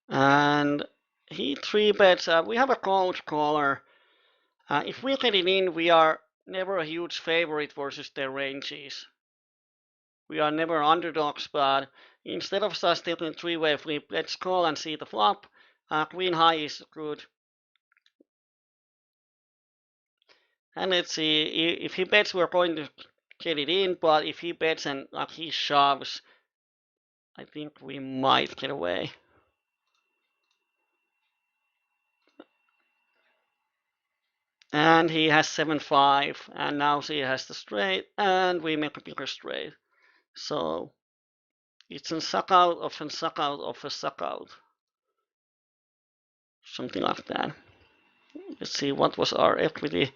And he three bets. We have a cold caller. If we get it in, we are never a huge favorite versus their ranges. We are never underdogs, but instead of just taking three-way flip, let's call and see the flop. Queen high is good. And let's see, if he bets, we're going to get it in, but if he bets and he shoves, I think we might get away. And he has 7-5, and now he has the straight, and we make a bigger straight. So it's a suck out of a suck out of a suck out. Something like that. Let's see, what was our equity?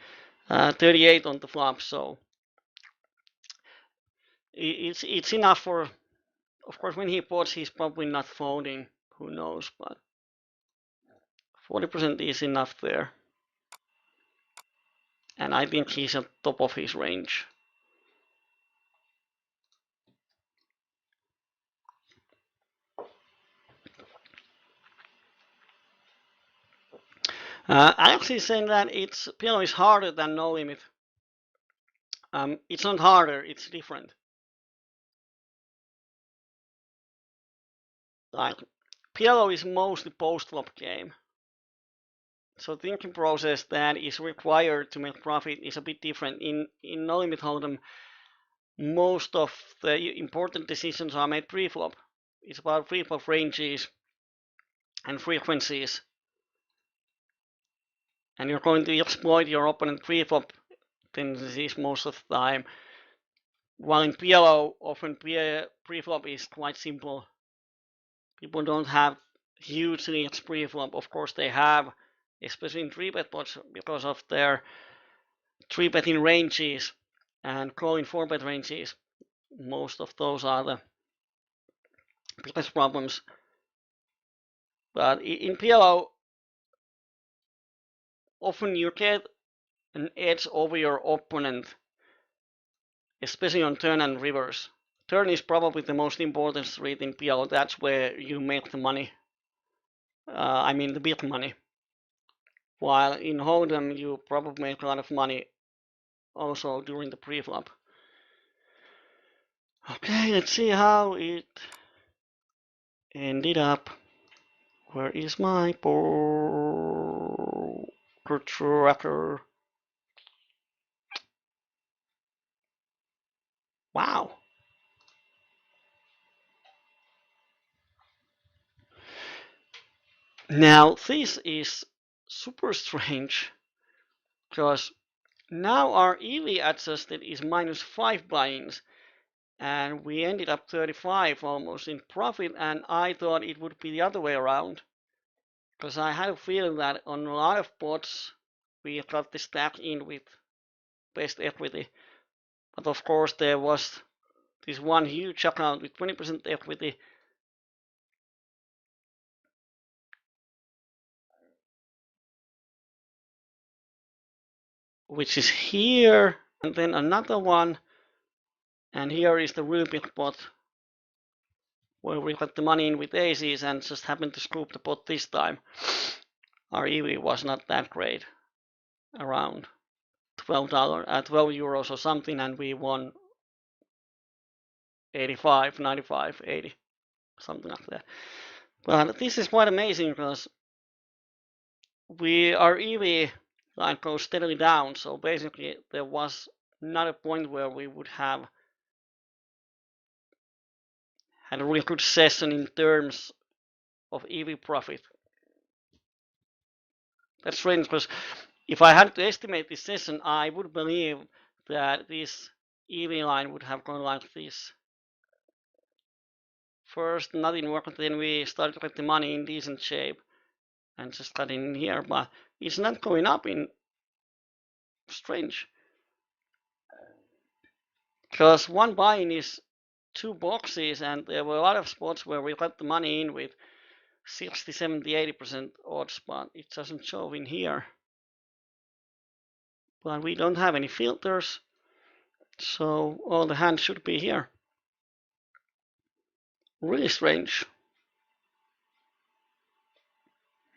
38 on the flop, so it's enough for. Of course, when he pots, he's probably not folding. Who knows? But 40% is enough there, and I think he's at top of his range. Alex is saying that piano is harder than no limit. It's not harder; it's different. Like PLO is mostly post-flop game. So thinking process that is required to make profit is a bit different. In No Limit Hold'em, most of the important decisions are made pre-flop. It's about pre-flop ranges and frequencies, and you're going to exploit your opponent pre-flop tendencies most of the time. While in PLO, often pre-flop is quite simple. People don't have huge leads pre-flop. Of course, they have, especially in 3-bet pots, because of their 3-betting ranges and calling 4-bet ranges. Most of those are the biggest problems. But in PLO, often you get an edge over your opponent, especially on turn and reverse. Turn is probably the most important street in PLO. That's where you make the money. I mean the big money. While in Hold'em, you probably make a lot of money also during the pre-flop. Okay, let's see how it ended up. Where is my poker tracker? Wow. Now this is super strange because now our EV adjusted is -5 buy-ins and we ended up 35 almost in profit, and I thought it would be the other way around because I had a feeling that on a lot of pots we got the stack in with best equity, but of course there was this one huge account with 20% equity, which is here, and then another one, and here is the real big pot where we got the money in with aces and just happened to scoop the pot this time. Our EV was not that great, around $12, 12 euros or something, and we won 85, 95, 80, something like that. But this is quite amazing because our EV line goes steadily down, so basically there was not a point where we would have had a really good session in terms of EV profit. That's strange because if I had to estimate this session, I would believe that this EV line would have gone like this. First, nothing worked, then we started to get the money in decent shape and just got in here, but it's not going up in strange. Because one buy-in is 2 boxes, and there were a lot of spots where we got the money in with 60, 70, 80% odds, but it doesn't show in here. But we don't have any filters, so all the hands should be here. Really strange.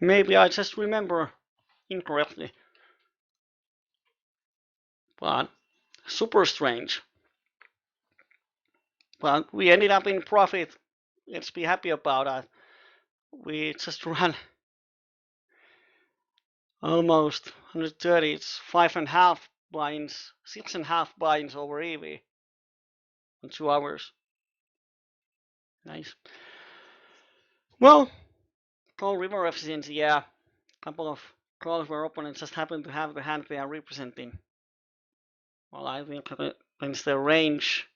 Maybe I just remember incorrectly. But super strange. But we ended up in profit. Let's be happy about that. We just ran almost 130. It's 5.5 buy-ins, 6.5 buy-ins over EV in 2 hours. Nice. Well, call river efficiency, yeah. A couple of calls where opponents just happen to have the hand they are representing. Well, I think against the range,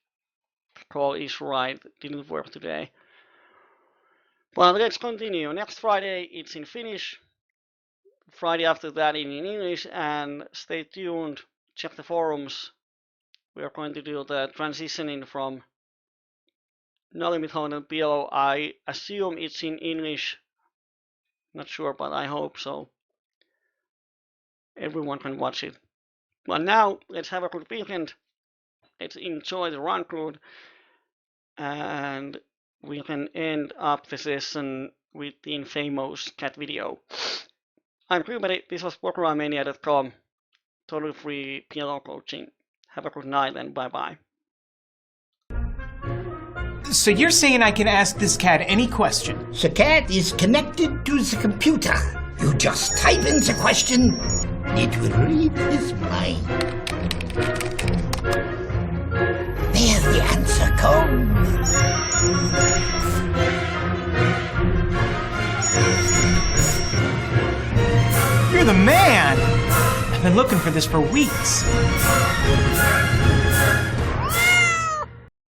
call is right. Didn't work today. Well, let's continue. Next Friday, it's in Finnish. Friday after that in English, and stay tuned. Check the forums. We are going to do the transitioning from No Limit Hold and PLO. I assume it's in English. Not sure, but I hope so. Everyone can watch it. But now, let's have a good weekend. Let's enjoy the run crude. And we can end up the session with the infamous cat video. I'm Kyyberi. This was PokerMania.com. Totally free PLO coaching. Have a good night and bye-bye. So you're saying I can ask this cat any question? The cat is connected to the computer. You just type in the question, it will read his mind. There the answer comes. You're the man! I've been looking for this for weeks.